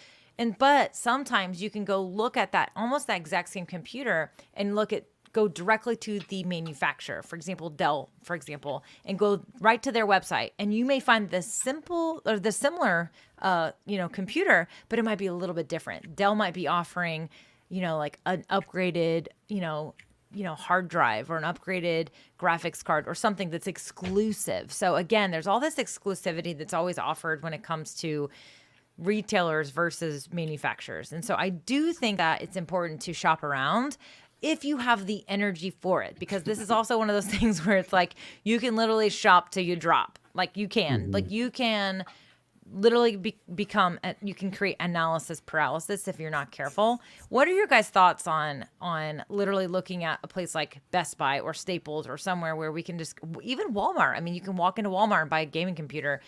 But sometimes you can go look at almost that exact same computer and go directly to the manufacturer, for example, Dell, and go right to their website. And you may find the similar, computer, but it might be a little bit different. Dell might be offering, like an upgraded, hard drive or an upgraded graphics card or something that's exclusive. So again, there's all this exclusivity that's always offered when it comes to retailers versus manufacturers. And so I do think that it's important to shop around if you have the energy for it, because this is also one of those things where it's like you can literally shop till you drop. Like you can, literally you can create analysis paralysis if you're not careful. What are your guys' thoughts on literally looking at a place like Best Buy or Staples or somewhere where we can even Walmart? I mean, you can walk into Walmart and buy a gaming computer,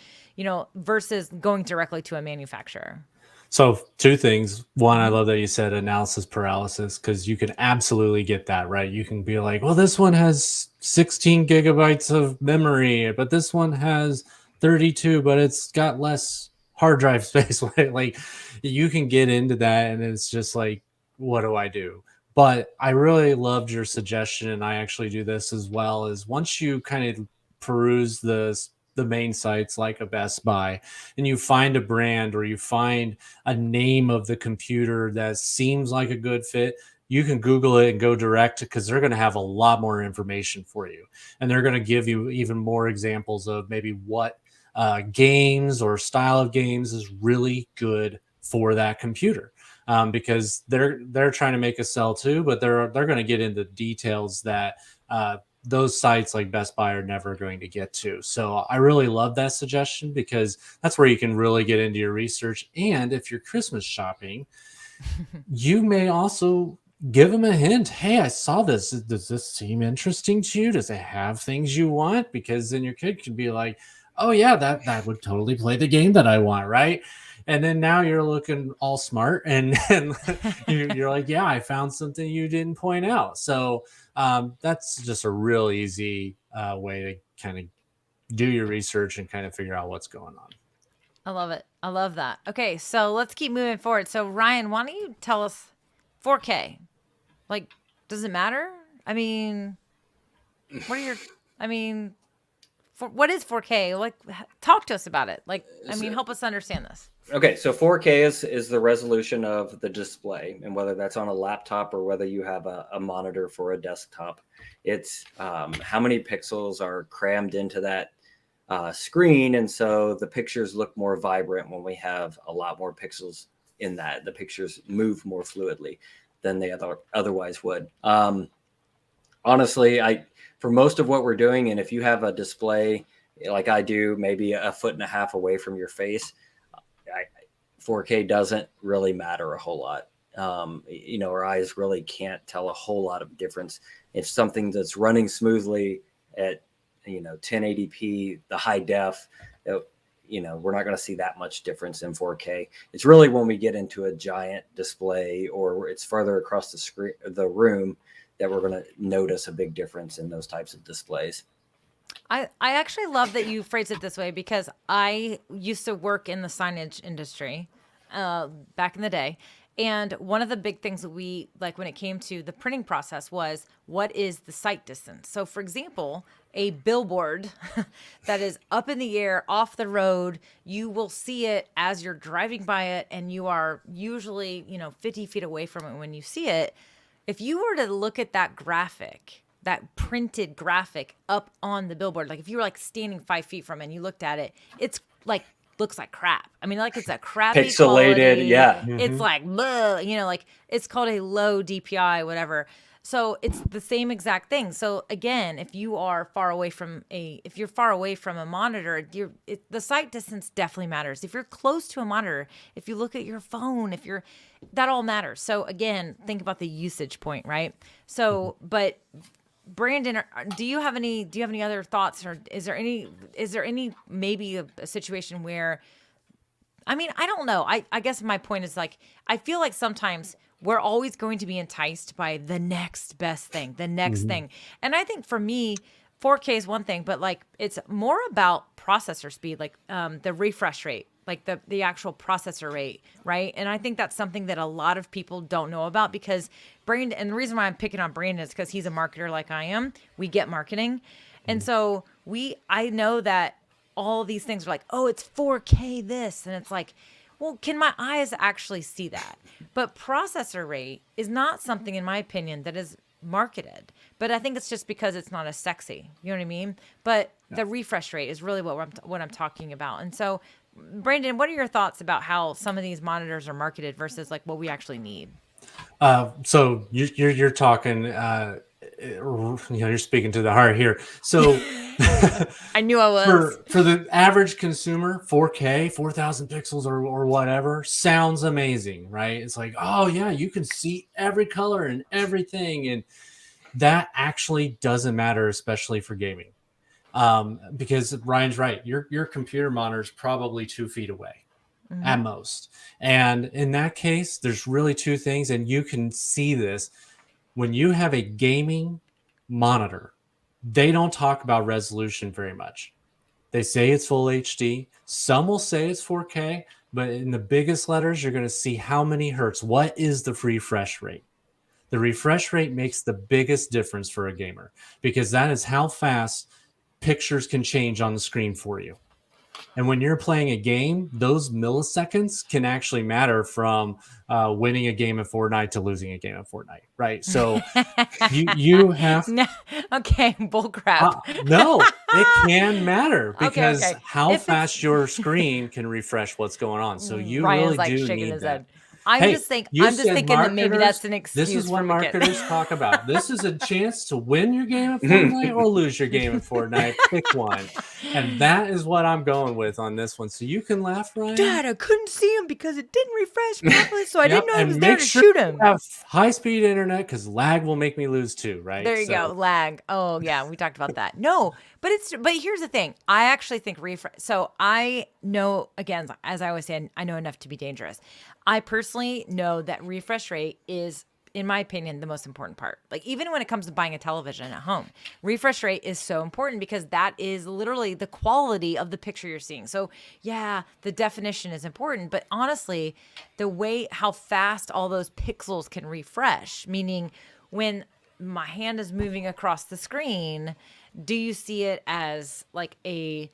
versus going directly to a manufacturer. So two things. One, I love that you said analysis paralysis, because you can absolutely get that, right? You can be like, well, this one has 16 gigabytes of memory, but this one has 32, but it's got less hard drive space. Like you can get into that, and it's just like, what do I do? But I really loved your suggestion, and I actually do this as well, is once you kind of peruse the main sites like a Best Buy, and you find a brand or you find a name of the computer that seems like a good fit, you can Google it and go direct, because they're going to have a lot more information for you. And they're going to give you even more examples of maybe what games or style of games is really good for that computer. Because they're trying to make a sell too, but they're going to get into details that those sites like Best Buy are never going to get to. So I really love that suggestion, because that's where you can really get into your research. And if you're Christmas shopping, you may also give them a hint. Hey, I saw this. Does this seem interesting to you? Does it have things you want? Because then your kid could be like, oh yeah, that would totally play the game that I want, right? And then now you're looking all smart, and you're like, yeah, I found something you didn't point out. So that's just a real easy way to kind of do your research and kind of figure out what's going on. I love it. I love that. Okay, so let's keep moving forward. So Ryan, why don't you tell us 4K? Like, does it matter? I mean, what are your? I mean, what is 4K? Like, talk to us about it. Like, I mean, help us understand this. Okay, so 4K is the resolution of the display, and whether that's on a laptop or whether you have a monitor for a desktop, it's how many pixels are crammed into that screen, and so the pictures look more vibrant when we have a lot more pixels in that. The pictures move more fluidly than they otherwise would. Honestly, for most of what we're doing, and if you have a display like I do, maybe 1.5 feet away from your face, 4K doesn't really matter a whole lot. Our eyes really can't tell a whole lot of difference. If something that's running smoothly at 1080p, the high def, we're not going to see that much difference in 4K. It's really when we get into a giant display or it's further across the room, that we're going to notice a big difference in those types of displays. I actually love that you phrase it this way, because I used to work in the signage industry back in the day. And one of the big things that we like when it came to the printing process was, what is the sight distance? So for example, a billboard that is up in the air off the road, you will see it as you're driving by it, and you are usually 50 feet away from it when you see it. If you were to look at that graphic, that printed graphic up on the billboard, like if you were like standing 5 feet from it and you looked at it, it's like looks like crap. I mean, like it's a crappy pixelated quality. Yeah. It's like bleh, like it's called a low DPI, whatever. So it's the same exact thing. So again, if you're far away from a monitor, the sight distance definitely matters. If you're close to a monitor, if you look at your phone, that all matters. So again, think about the usage point, right? So, but Brandon, do you have any other thoughts, or is there any maybe a situation where, I mean, I don't know. I guess my point is, like, I feel like sometimes we're always going to be enticed by the next best thing, the next thing. And I think for me, 4K is one thing, but like it's more about processor speed, like the refresh rate, like the actual processor rate, right? And I think that's something that a lot of people don't know about, because Brandon, and the reason why I'm picking on Brandon is because he's a marketer like I am. We get marketing. And so I know that all these things are like, oh, it's 4K this. And it's like, well, can my eyes actually see that? But processor rate is not something, in my opinion, that is marketed. But I think it's just because it's not as sexy. You know what I mean? But the refresh rate is really what I'm talking about. And so, Brandon, what are your thoughts about how some of these monitors are marketed versus like what we actually need? So you're talking, you're speaking to the heart here. So I knew I was. For the average consumer, 4K, 4,000 pixels or whatever sounds amazing, right? It's like, oh yeah, you can see every color and everything. And that actually doesn't matter, especially for gaming. Because Ryan's right. Your computer monitor is probably 2 feet away at most. And in that case, there's really two things. And you can see this when you have a gaming monitor. They don't talk about resolution very much. They say it's full HD. Some will say it's 4K, but in the biggest letters, you're going to see how many hertz. What is the refresh rate? The refresh rate makes the biggest difference for a gamer, because that is how fast pictures can change on the screen for you. And when you're playing a game, those milliseconds can actually matter from winning a game of Fortnite to losing a game of Fortnite, right? So you have No, okay, bull crap. no, it can matter Okay, because okay. how If it's fast your screen can refresh what's going on. So you Ryan's really like do shaking need his that. head. I'm Hey, just think you I'm just said thinking that maybe that's marketers. an This is excuse what from a kid. marketers talk about. This is a chance to win your game of Fortnite or lose your game of Fortnite. Pick one. And that is what I'm going with on this one. So you can laugh, Ryan. Dad, I couldn't see him because it didn't refresh properly, so I didn't know he And was there make to sure shoot you him. have high-speed internet because lag will make me lose too, right? There you go, lag. Oh yeah, we talked about that. No, but here's the thing. I actually think refresh. So I know, again, as I always say, I know enough to be dangerous. I personally know that refresh rate is, in my opinion, the most important part. Like even when it comes to buying a television at home, refresh rate is so important because that is literally the quality of the picture you're seeing. So yeah, the definition is important, but honestly, the way how fast all those pixels can refresh, meaning when my hand is moving across the screen, do you see it as like a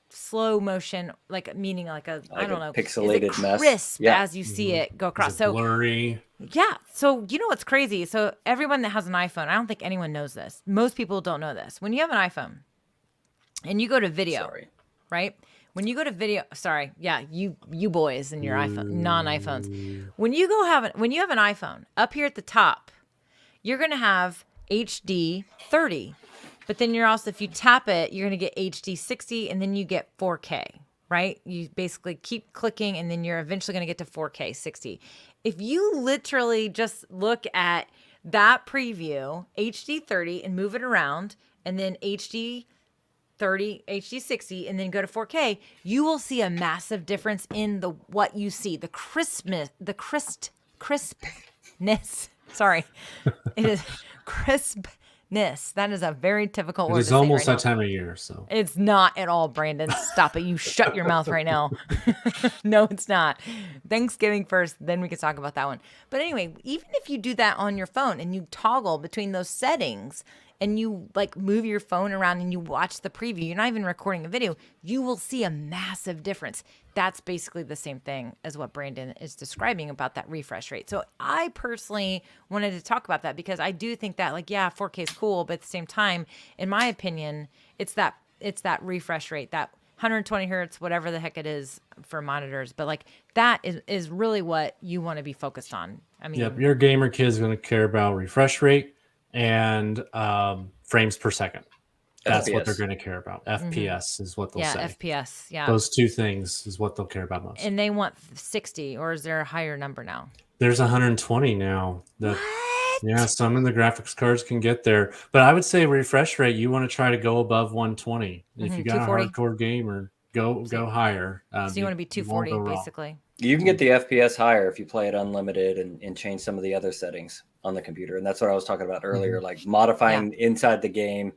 slow motion, like meaning like a, I Like a don't know, pixelated is it mess. crisp Yeah. as you see it go Is across? it So blurry? yeah. So you know what's crazy? So everyone that has an iPhone, I don't think anyone knows this. Most people don't know this. When you have an iPhone and you go to video, Sorry. right? When you go to video, sorry, yeah, you boys and your iPhone, non-iPhones. When you have an iPhone, up here at the top, you're gonna have HD 30. But then you're also, if you tap it, you're going to get HD 60 and then you get 4K, right? You basically keep clicking and then you're eventually going to get to 4K 60. If you literally just look at that preview, HD 30, and move it around, and then HD 30, HD 60, and then go to 4K, you will see a massive difference in what you see, the crispness. Sorry, it is crispness. That is a very difficult word It to is say almost right that now. time of year, so It's not at all, Brandon. Stop it. You shut your mouth right now. No, it's not. Thanksgiving first, then we can talk about that one. But anyway, even if you do that on your phone and you toggle between those settings and you like move your phone around and you watch the preview, you're not even recording a video, you will see a massive difference. That's basically the same thing as what Brandon is describing about that refresh rate. So I personally wanted to talk about that because I do think that, like, yeah, 4K is cool, but at the same time, in my opinion, it's that refresh rate, that 120 hertz, whatever the heck it is for monitors. But like that is really what you want to be focused on. I mean, yep, your gamer kid is going to care about refresh rate and frames per second. That's what they're FPS. going to care about. FPS is what they'll say. FPS, yeah. Those two things is what they'll care about most. And they want 60, or is there a higher number now? There's 120 now. What? Yeah, some of the graphics cards can get there. But I would say refresh rate, you want to try to go above 120. If you got a 240. hardcore gamer, go higher. So you want to be 240, basically. You can get the FPS higher if you play it unlimited and change some of the other settings on the computer. And that's what I was talking about earlier, like modifying inside the game,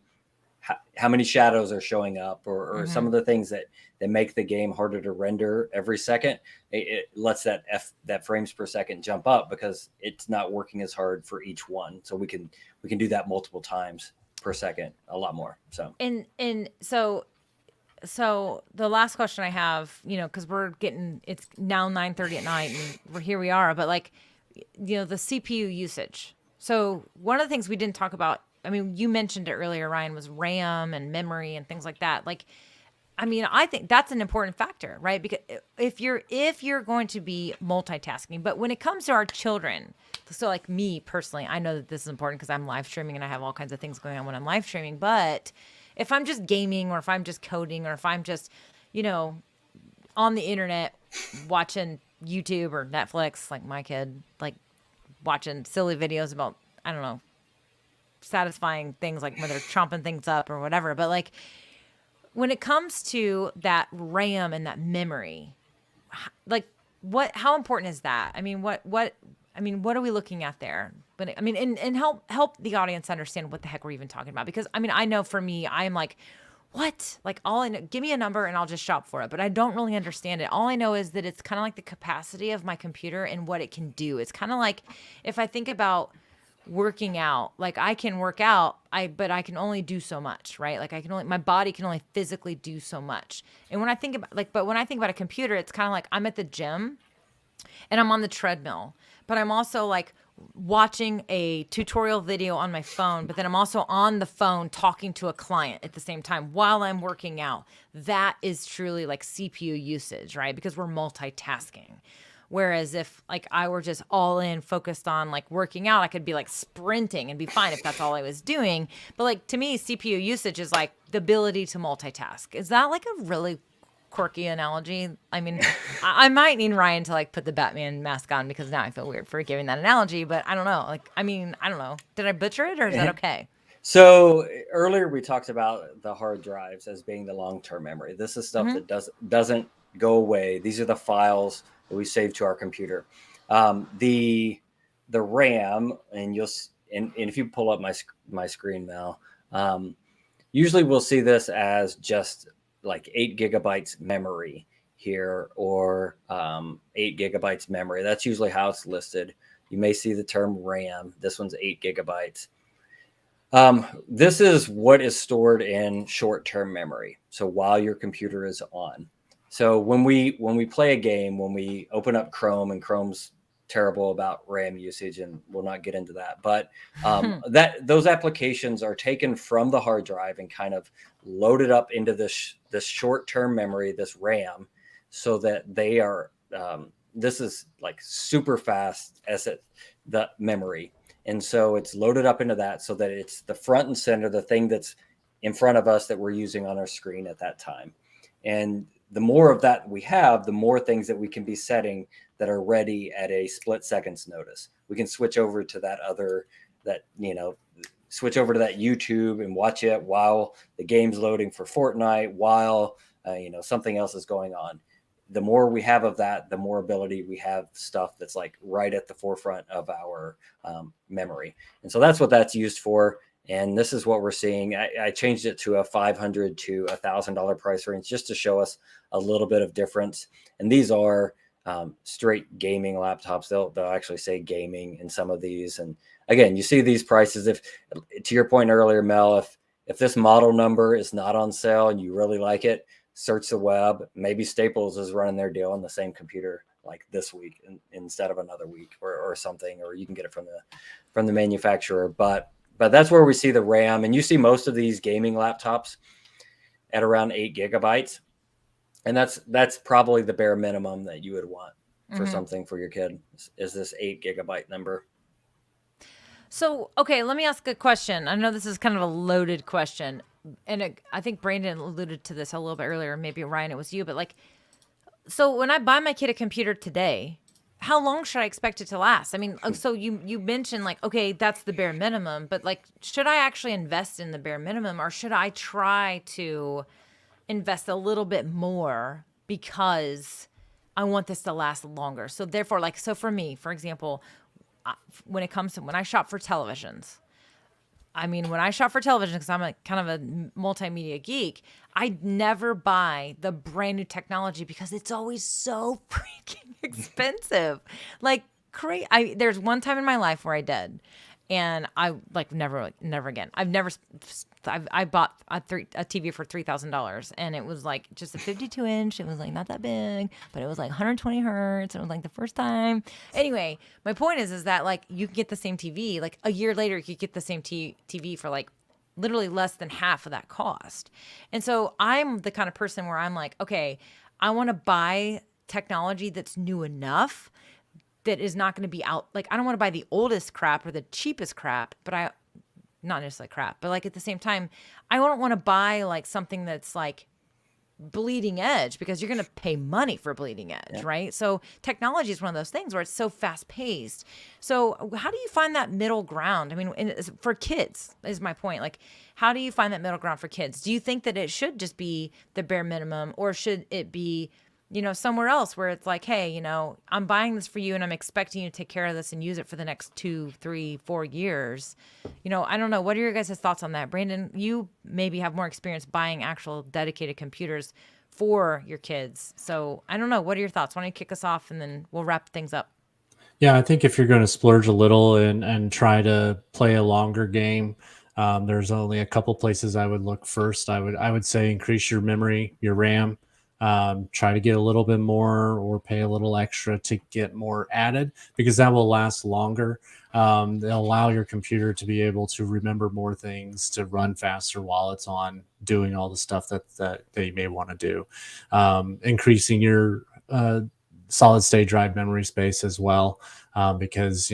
how many shadows are showing up or some of the things that make the game harder to render every second. It lets that frames per second jump up because it's not working as hard for each one. So we can do that multiple times per second, a lot more. So So the last question I have, because it's now 9:30 at night and here we are, but like, the CPU usage. So one of the things we didn't talk about, I mean, you mentioned it earlier, Ryan, was RAM and memory and things like that. Like, I mean, I think that's an important factor, right? Because if you're going to be multitasking, but when it comes to our children, so like me personally, I know that this is important because I'm live streaming and I have all kinds of things going on when I'm live streaming, but if I'm just gaming or if I'm just coding or if I'm just, on the internet watching YouTube or Netflix, like my kid, like watching silly videos about, I don't know, satisfying things like when they're chomping things up or whatever. But like when it comes to that RAM and that memory, like how important is that? I mean, what are we looking at there? But I mean, and help the audience understand what the heck we're even talking about. Because I mean, I know for me, I'm like, what? Like all I know, give me a number and I'll just shop for it. But I don't really understand it. All I know is that it's kind of like the capacity of my computer and what it can do. It's kind of like if I think about working out. Like I can work out, but I can only do so much, right? Like my body can only physically do so much. And when I think about but when I think about a computer, it's kind of like I'm at the gym and I'm on the treadmill, but I'm also like watching a tutorial video on my phone, but then I'm also on the phone talking to a client at the same time while I'm working out. That is truly like CPU usage, right? Because we're multitasking. Whereas if like I were just all in focused on like working out, I could be like sprinting and be fine if that's all I was doing. But like to me, CPU usage is like the ability to multitask. Is that like a really quirky analogy? I mean, I might need Ryan to like put the Batman mask on because now I feel weird for giving that analogy, but I don't know. Like, I mean, I don't know. Did I butcher it or is that okay? So earlier we talked about the hard drives as being the long-term memory. This is stuff that doesn't go away. These are the files that we save to our computer. The RAM, and if you pull up my screen now, usually we'll see this as just like 8 gigabytes memory here, or 8 gigabytes memory. That's usually how it's listed. You may see the term RAM. This one's 8 gigabytes. This is what is stored in short-term memory. So while your computer is on. So when we play a game, when we open up Chrome, and Chrome's terrible about RAM usage, and we'll not get into that, but those applications are taken from the hard drive and kind of loaded up into this short-term memory, this RAM, so that they are this is like super fast the memory. And so it's loaded up into that so that it's the front and center, the thing that's in front of us that we're using on our screen at that time. And the more of that we have, the more things that we can be setting that are ready at a split second's notice. We can switch over to switch over to that YouTube and watch it while the game's loading for Fortnite, while something else is going on. The more we have of that, the more ability we have stuff that's like right at the forefront of our memory. And so that's what that's used for. And this is what we're seeing. I changed it to a $500 to $1,000 price range just to show us a little bit of difference. And these are straight gaming laptops. They'll actually say gaming in some of these. And again, you see these prices. If to your point earlier, Mel, if this model number is not on sale and you really like it, search the web. Maybe Staples is running their deal on the same computer like this week instead of another week or something, or you can get it from the manufacturer. But that's where we see the RAM, and you see most of these gaming laptops at around 8 gigabytes. And that's probably the bare minimum that you would want for something for your kid is this 8 gigabyte number. So, okay, let me ask a question. I know this is kind of a loaded question. And I think Brandon alluded to this a little bit earlier. Maybe Ryan, it was you. But like, so when I buy my kid a computer today, how long should I expect it to last? I mean, so you mentioned like, okay, that's the bare minimum. But like, should I actually invest in the bare minimum, or should I try to invest a little bit more because I want this to last longer? So therefore, like, so for me, for example, when I shop for televisions, because I'm a kind of a multimedia geek, I never buy the brand new technology because it's always so freaking expensive. Like there's one time in my life where I did, and I like never again. I bought a TV for $3,000, and it was like just a 52-inch. It was like not that big, but it was like 120 hertz. And it was like the first time. Anyway, my point is that like you can get the same TV. Like a year later, you could get the same TV for like literally less than half of that cost. And so I'm the kind of person where I'm like, okay, I want to buy technology that's new enough that is not going to be out. Like, I don't want to buy the oldest crap or the cheapest crap, but not necessarily crap, but like at the same time, I don't want to buy like something that's like bleeding edge, because you're going to pay money for bleeding edge, right? So technology is one of those things where it's so fast paced. So how do you find that middle ground? I mean, for kids is my point. Like, how do you find that middle ground for kids? Do you think that it should just be the bare minimum, or should it be, somewhere else where it's like, hey, I'm buying this for you and I'm expecting you to take care of this and use it for the next 2, 3, 4 years. I don't know. What are your guys' thoughts on that? Brandon, you maybe have more experience buying actual dedicated computers for your kids. So I don't know. What are your thoughts? Why don't you kick us off and then we'll wrap things up? Yeah, I think if you're going to splurge a little and try to play a longer game, there's only a couple places I would look first. I would say increase your memory, your RAM. Try to get a little bit more or pay a little extra to get more added because that will last longer. They'll allow your computer to be able to remember more things, to run faster while it's on doing all the stuff that they may want to do. Increasing your solid state drive memory space as well, because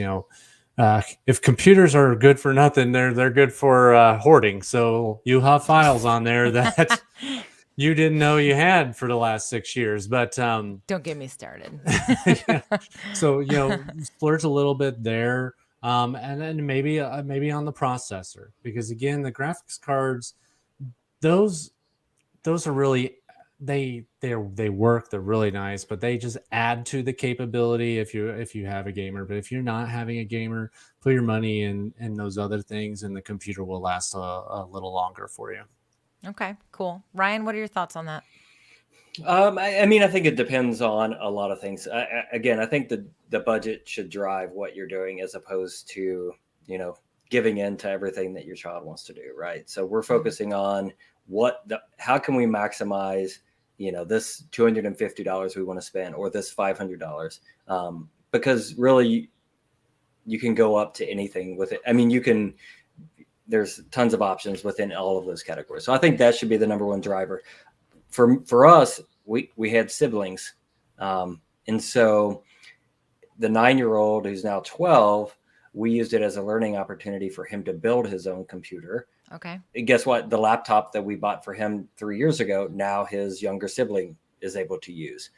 if computers are good for nothing, they're good for hoarding. So you have files on there that you didn't know you had for the last 6 years. But Don't get me started. yeah, so splurge a little bit there, and then maybe on the processor, because again, the graphics cards, those those are really they work, they're really nice, but they just add to the capability if you have a gamer. But if you're not having a gamer, put your money in those other things and the computer will last a little longer for you. Okay, cool. Ryan, what are your thoughts on that? I mean, I think it depends on a lot of things. Again, I think the budget should drive what you're doing as opposed to, giving in to everything that your child wants to do, right? So we're focusing on how can we maximize, this $250 we want to spend or this $500, because really you can go up to anything with it. I mean, there's tons of options within all of those categories. So I think that should be the number one driver. For us, we had siblings, and so the 9-year-old who's now 12, we used it as a learning opportunity for him to build his own computer. Okay. And guess what? The laptop that we bought for him 3 years ago, now his younger sibling is able to use.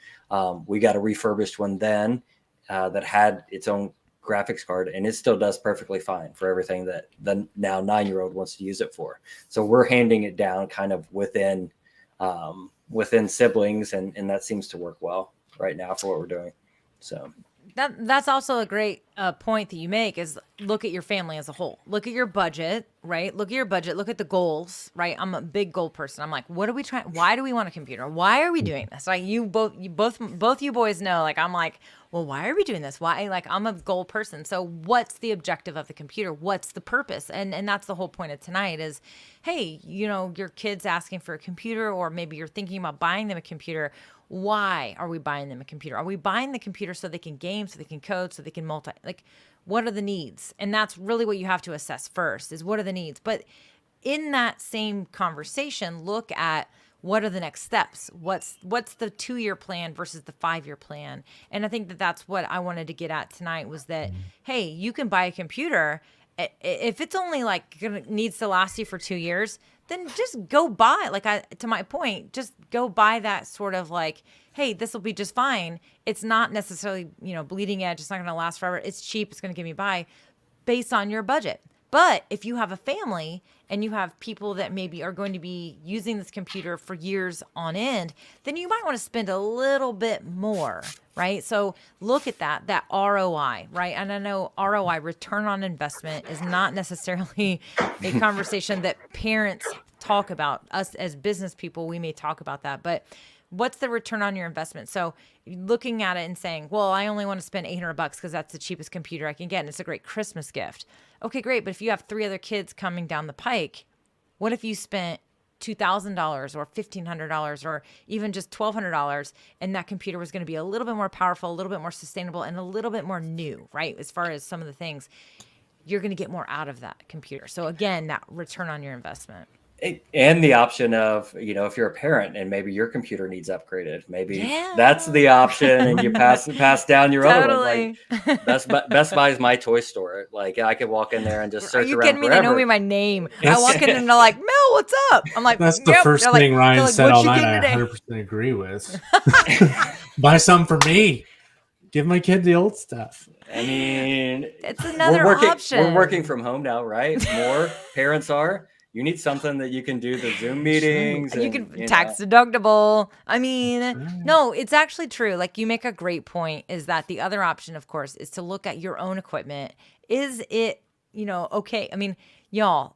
We got a refurbished one then that had its own graphics card, and it still does perfectly fine for everything that the now 9-year-old wants to use it for. So we're handing it down kind of within siblings, and that seems to work well right now for what we're doing. So That's also a great point that you make is look at your family as a whole. Look at your budget, right? Look at your budget. Look at the goals, right? I'm a big goal person. I'm like, what are we trying? Why do we want a computer? Why are we doing this? Like both you boys know, like, I'm like, well, why are we doing this? Why? Like, I'm a goal person. So what's the objective of the computer? What's the purpose? And that's the whole point of tonight is, hey, your kid's asking for a computer, or maybe you're thinking about buying them a computer. Why are we buying them a computer? Are we buying the computer so they can game, so they can code, so they can what are the needs? And that's really what you have to assess first is what are the needs? But in that same conversation, look at what are the next steps? What's the 2-year plan versus the 5-year plan? And I think that's what I wanted to get at tonight was that, hey, you can buy a computer. If it's only needs to last you for 2 years, then just go buy, to my point, just go buy that sort of hey, this will be just fine. It's not necessarily, bleeding edge. It's not going to last forever. It's cheap. It's going to get me by based on your budget. But if you have a family and you have people that maybe are going to be using this computer for years on end, then you might want to spend a little bit more, right? So look at that ROI, right? And I know ROI, return on investment, is not necessarily a conversation that parents talk about. Us as business people, we may talk about that, but what's the return on your investment? So looking at it and saying, well, I only want to spend $800 because that's the cheapest computer I can get, and it's a great Christmas gift. Okay, great. But if you have 3 other kids coming down the pike, what if you spent $2,000 or $1,500 or even just $1,200, and that computer was going to be a little bit more powerful, a little bit more sustainable, and a little bit more new, right? As far as some of the things, you're going to get more out of that computer. So again, that return on your investment. And the option of, if you're a parent and maybe your computer needs upgraded, maybe that's the option, and you pass down your Totally. other one. Best Buy is my toy store. I could walk in there and just search around. Are you kidding me? Forever. They know me by name. I walk in and they're like, Mel, what's up? I'm like, That's the yep. first They're thing Ryan like, said "What all you night. getting I today?" 100% agree with. Buy some for me. Give my kid the old stuff. I mean, it's another option. We're working from home now, right? More parents are. You need something that you can do the Zoom meetings. You can tax deductible. I mean, no, it's actually true. Like, you make a great point, is that the other option, of course, is to look at your own equipment. Is it okay. I mean, y'all,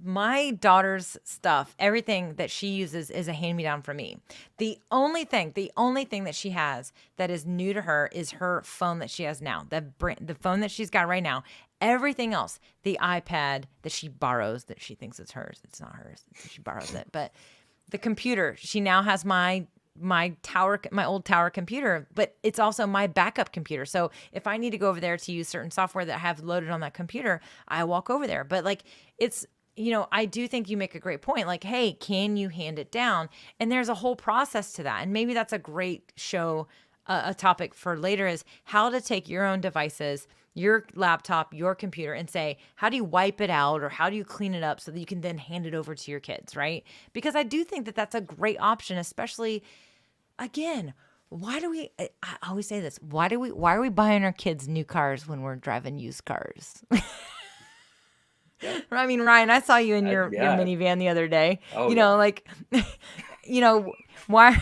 my daughter's stuff, everything that she uses is a hand-me-down from me. The only thing that she has that is new to her is her phone that she has now, the phone that she's got right now. Everything else, the iPad that she borrows, that she thinks is hers. It's not hers. She borrows it. But the computer, she now has my old tower computer, but it's also my backup computer. So if I need to go over there to use certain software that I have loaded on that computer, I walk over there. But like, it's, I do think you make a great point. Like, hey, can you hand it down? And there's a whole process to that. And maybe that's a great show, a topic for later, is how to take your own devices, your laptop, your computer, and say, how do you wipe it out, or how do you clean it up so that you can then hand it over to your kids, right? Because I do think that that's a great option, especially, again, why do we, I always say this, why are we buying our kids new cars when we're driving used cars? I mean, Ryan, I saw you in your minivan the other day. Oh, like, why?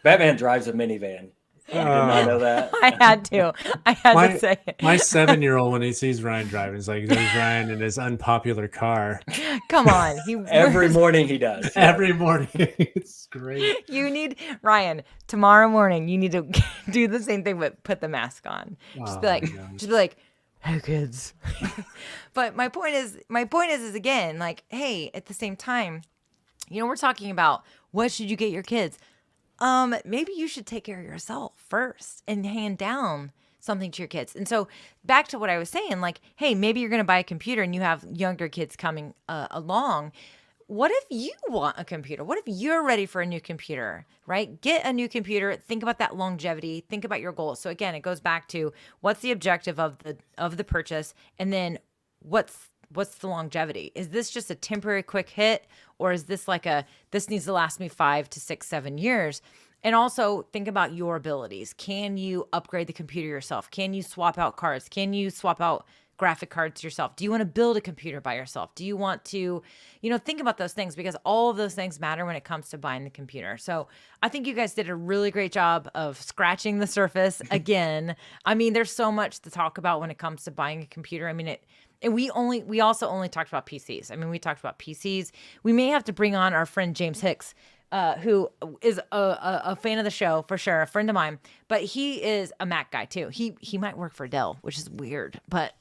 Batman drives a minivan. Did not know that. I had to say it. My 7-year-old, when he sees Ryan driving, is like, there's Ryan in his unpopular car. Come on. Every morning he does. Yeah. Every morning. It's great. Ryan, tomorrow morning, you need to do the same thing, but put the mask on. Just be like, hey kids. But my point is again, like, hey, at the same time, we're talking about what should you get your kids? Maybe you should take care of yourself first and hand down something to your kids. And so back to what I was saying, like, hey, maybe you're going to buy a computer and you have younger kids coming along. What if you want a computer? What if you're ready for a new computer, right? Get a new computer. Think about that longevity. Think about your goals. So again, it goes back to what's the objective of the purchase, and then what's the longevity? Is this just a temporary quick hit, or is this like this needs to last me 5 to 6, 7 years? And also think about your abilities. Can you upgrade the computer yourself? Can you swap out cards? Can you swap out graphic cards yourself? Do you want to build a computer by yourself? Do you want to, think about those things, because all of those things matter when it comes to buying the computer. So I think you guys did a really great job of scratching the surface again. I mean, there's so much to talk about when it comes to buying a computer. I mean, and we also only talked about PCs. I mean, we talked about PCs. We may have to bring on our friend James Hicks, who is a fan of the show for sure, a friend of mine, but he is a Mac guy too. He might work for Dell, which is weird, but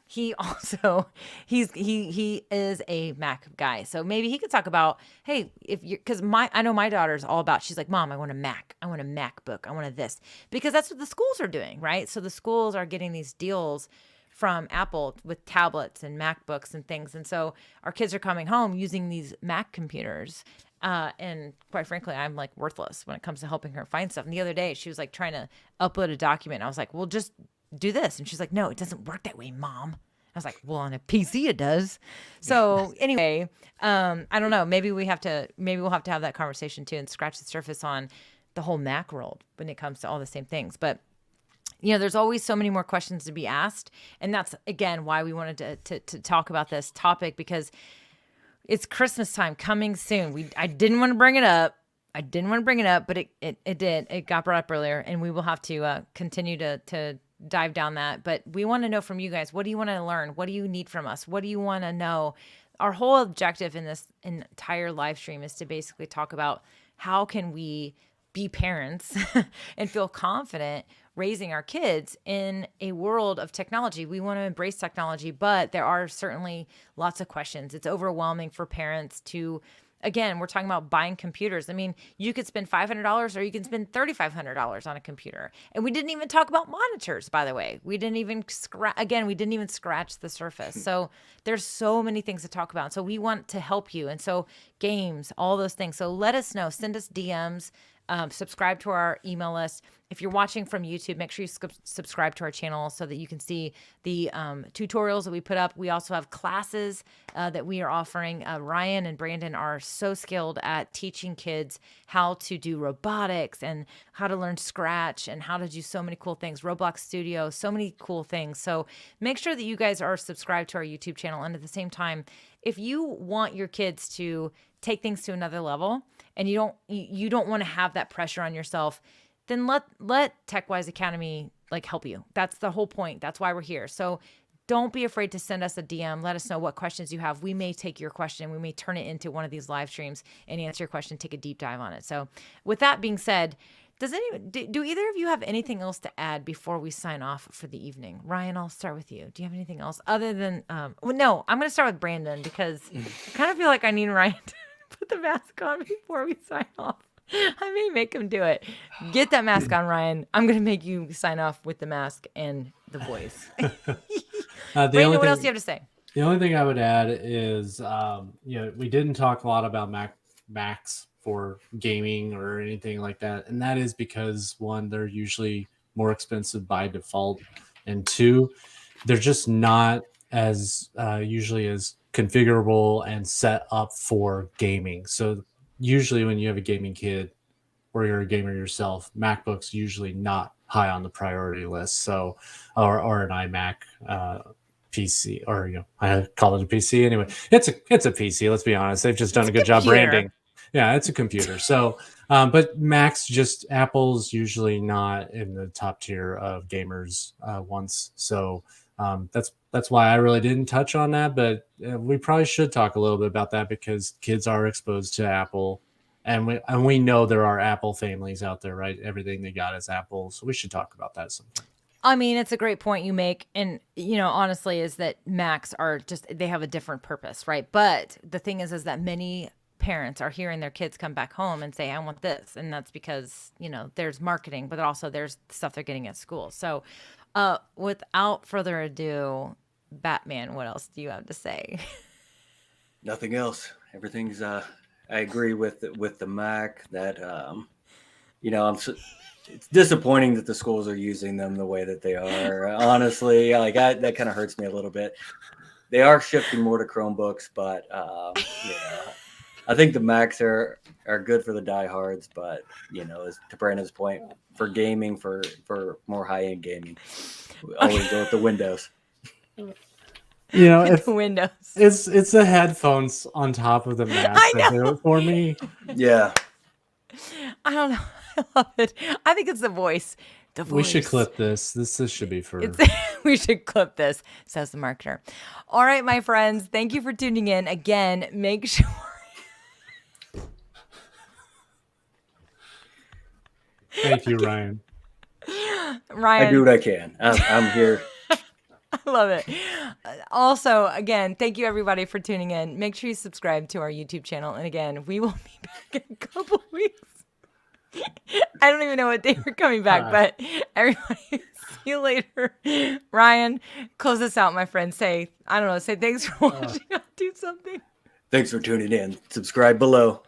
he also he is a Mac guy. So maybe he could talk about, hey, because I know my daughter's all about, she's like, Mom, I want a Mac. I want a MacBook. I want this, because that's what the schools are doing, right? So the schools are getting these deals from Apple with tablets and MacBooks and things. And so our kids are coming home using these Mac computers. And quite frankly, I'm like worthless when it comes to helping her find stuff. And the other day she was like trying to upload a document. I was like, well, just do this. And she's like, no, it doesn't work that way, Mom. I was like, well, on a PC it does. So anyway, I don't know. Maybe we'll have to have that conversation too, and scratch the surface on the whole Mac world when it comes to all the same things. But there's always so many more questions to be asked. And that's, again, why we wanted to talk about this topic, because it's Christmas time coming soon. I didn't want to bring it up. But it did. It got brought up earlier, and we will have to continue to dive down that. But we want to know from you guys, what do you want to learn? What do you need from us? What do you want to know? Our whole objective in this entire live stream is to basically talk about how can we be parents and feel confident raising our kids in a world of technology. We want to embrace technology, but there are certainly lots of questions. It's overwhelming for parents to, again, we're talking about buying computers. I mean, you could spend $500 or you can spend $3,500 on a computer. And we didn't even talk about monitors, by the way. We didn't even scratch the surface. So there's so many things to talk about. So we want to help you. And so games, all those things. So let us know, send us DMs. Subscribe to our email list. If you're watching from YouTube, make sure you subscribe to our channel so that you can see the tutorials that we put up. We also have classes that we are offering. Ryan and Brandon are so skilled at teaching kids how to do robotics and how to learn Scratch and how to do so many cool things. Roblox Studio, so many cool things. So make sure that you guys are subscribed to our YouTube channel. And at the same time, if you want your kids to take things to another level, and you don't want to have that pressure on yourself, then let TechWise Academy like help you. That's the whole point. That's why we're here. So don't be afraid to send us a DM. Let us know what questions you have. We may take your question. We may turn it into one of these live streams and answer your question, take a deep dive on it. So with that being said, do either of you have anything else to add before we sign off for the evening? Ryan, I'll start with you. Do you have anything else other than, well, no, I'm going to start with Brandon because I kind of feel like I need Ryan to put the mask on before we sign off. I may make him do it. Get that mask on, Ryan. I'm going to make you sign off with the mask and the voice. Brandon, what else do you have to say? The only thing I would add is, we didn't talk a lot about Macs for gaming or anything like that. And that is because, one, they're usually more expensive by default. And two, they're just not as usually as configurable and set up for gaming. So usually when you have a gaming kid or you're a gamer yourself, MacBook's usually not high on the priority list. So, or an iMac PC, or I call it a PC anyway. It's a PC. Let's be honest. They've just done a good job branding. Yeah, it's a computer. So, but Macs, just Apple's usually not in the top tier of gamers once. So that's why I really didn't touch on that. But we probably should talk a little bit about that because kids are exposed to Apple. And we know there are Apple families out there, right? Everything they got is Apple. So we should talk about that sometime. I mean, it's a great point you make. And, honestly, is that Macs are they have a different purpose, right? But the thing is that many parents are hearing their kids come back home and say, I want this. And that's because, there's marketing, but also there's stuff they're getting at school. So without further ado, Batman, what else do you have to say? Nothing else. Everything's, I agree with the Mac that, it's disappointing that the schools are using them the way that they are. Honestly, that kind of hurts me a little bit. They are shifting more to Chromebooks, but I think the Macs are good for the diehards. But as to Brandon's point, for gaming, for more high end gaming, we always go with the Windows. If Windows, it's the headphones on top of the mask that do it for me. Yeah, I don't know. I love it. I think it's the voice. The voice. We should clip this. This should be for. We should clip this, says the marketer. All right, my friends. Thank you for tuning in. Again, make sure. Thank you, Ryan. I do what I can. I'm here. I love it. Also, again, thank you everybody for tuning in. Make sure you subscribe to our YouTube channel. And again, we will be back in a couple weeks. I don't even know what day we're coming back, but everybody, see you later. Ryan, close us out, my friend. Say thanks for watching. Do something. Thanks for tuning in. Subscribe below.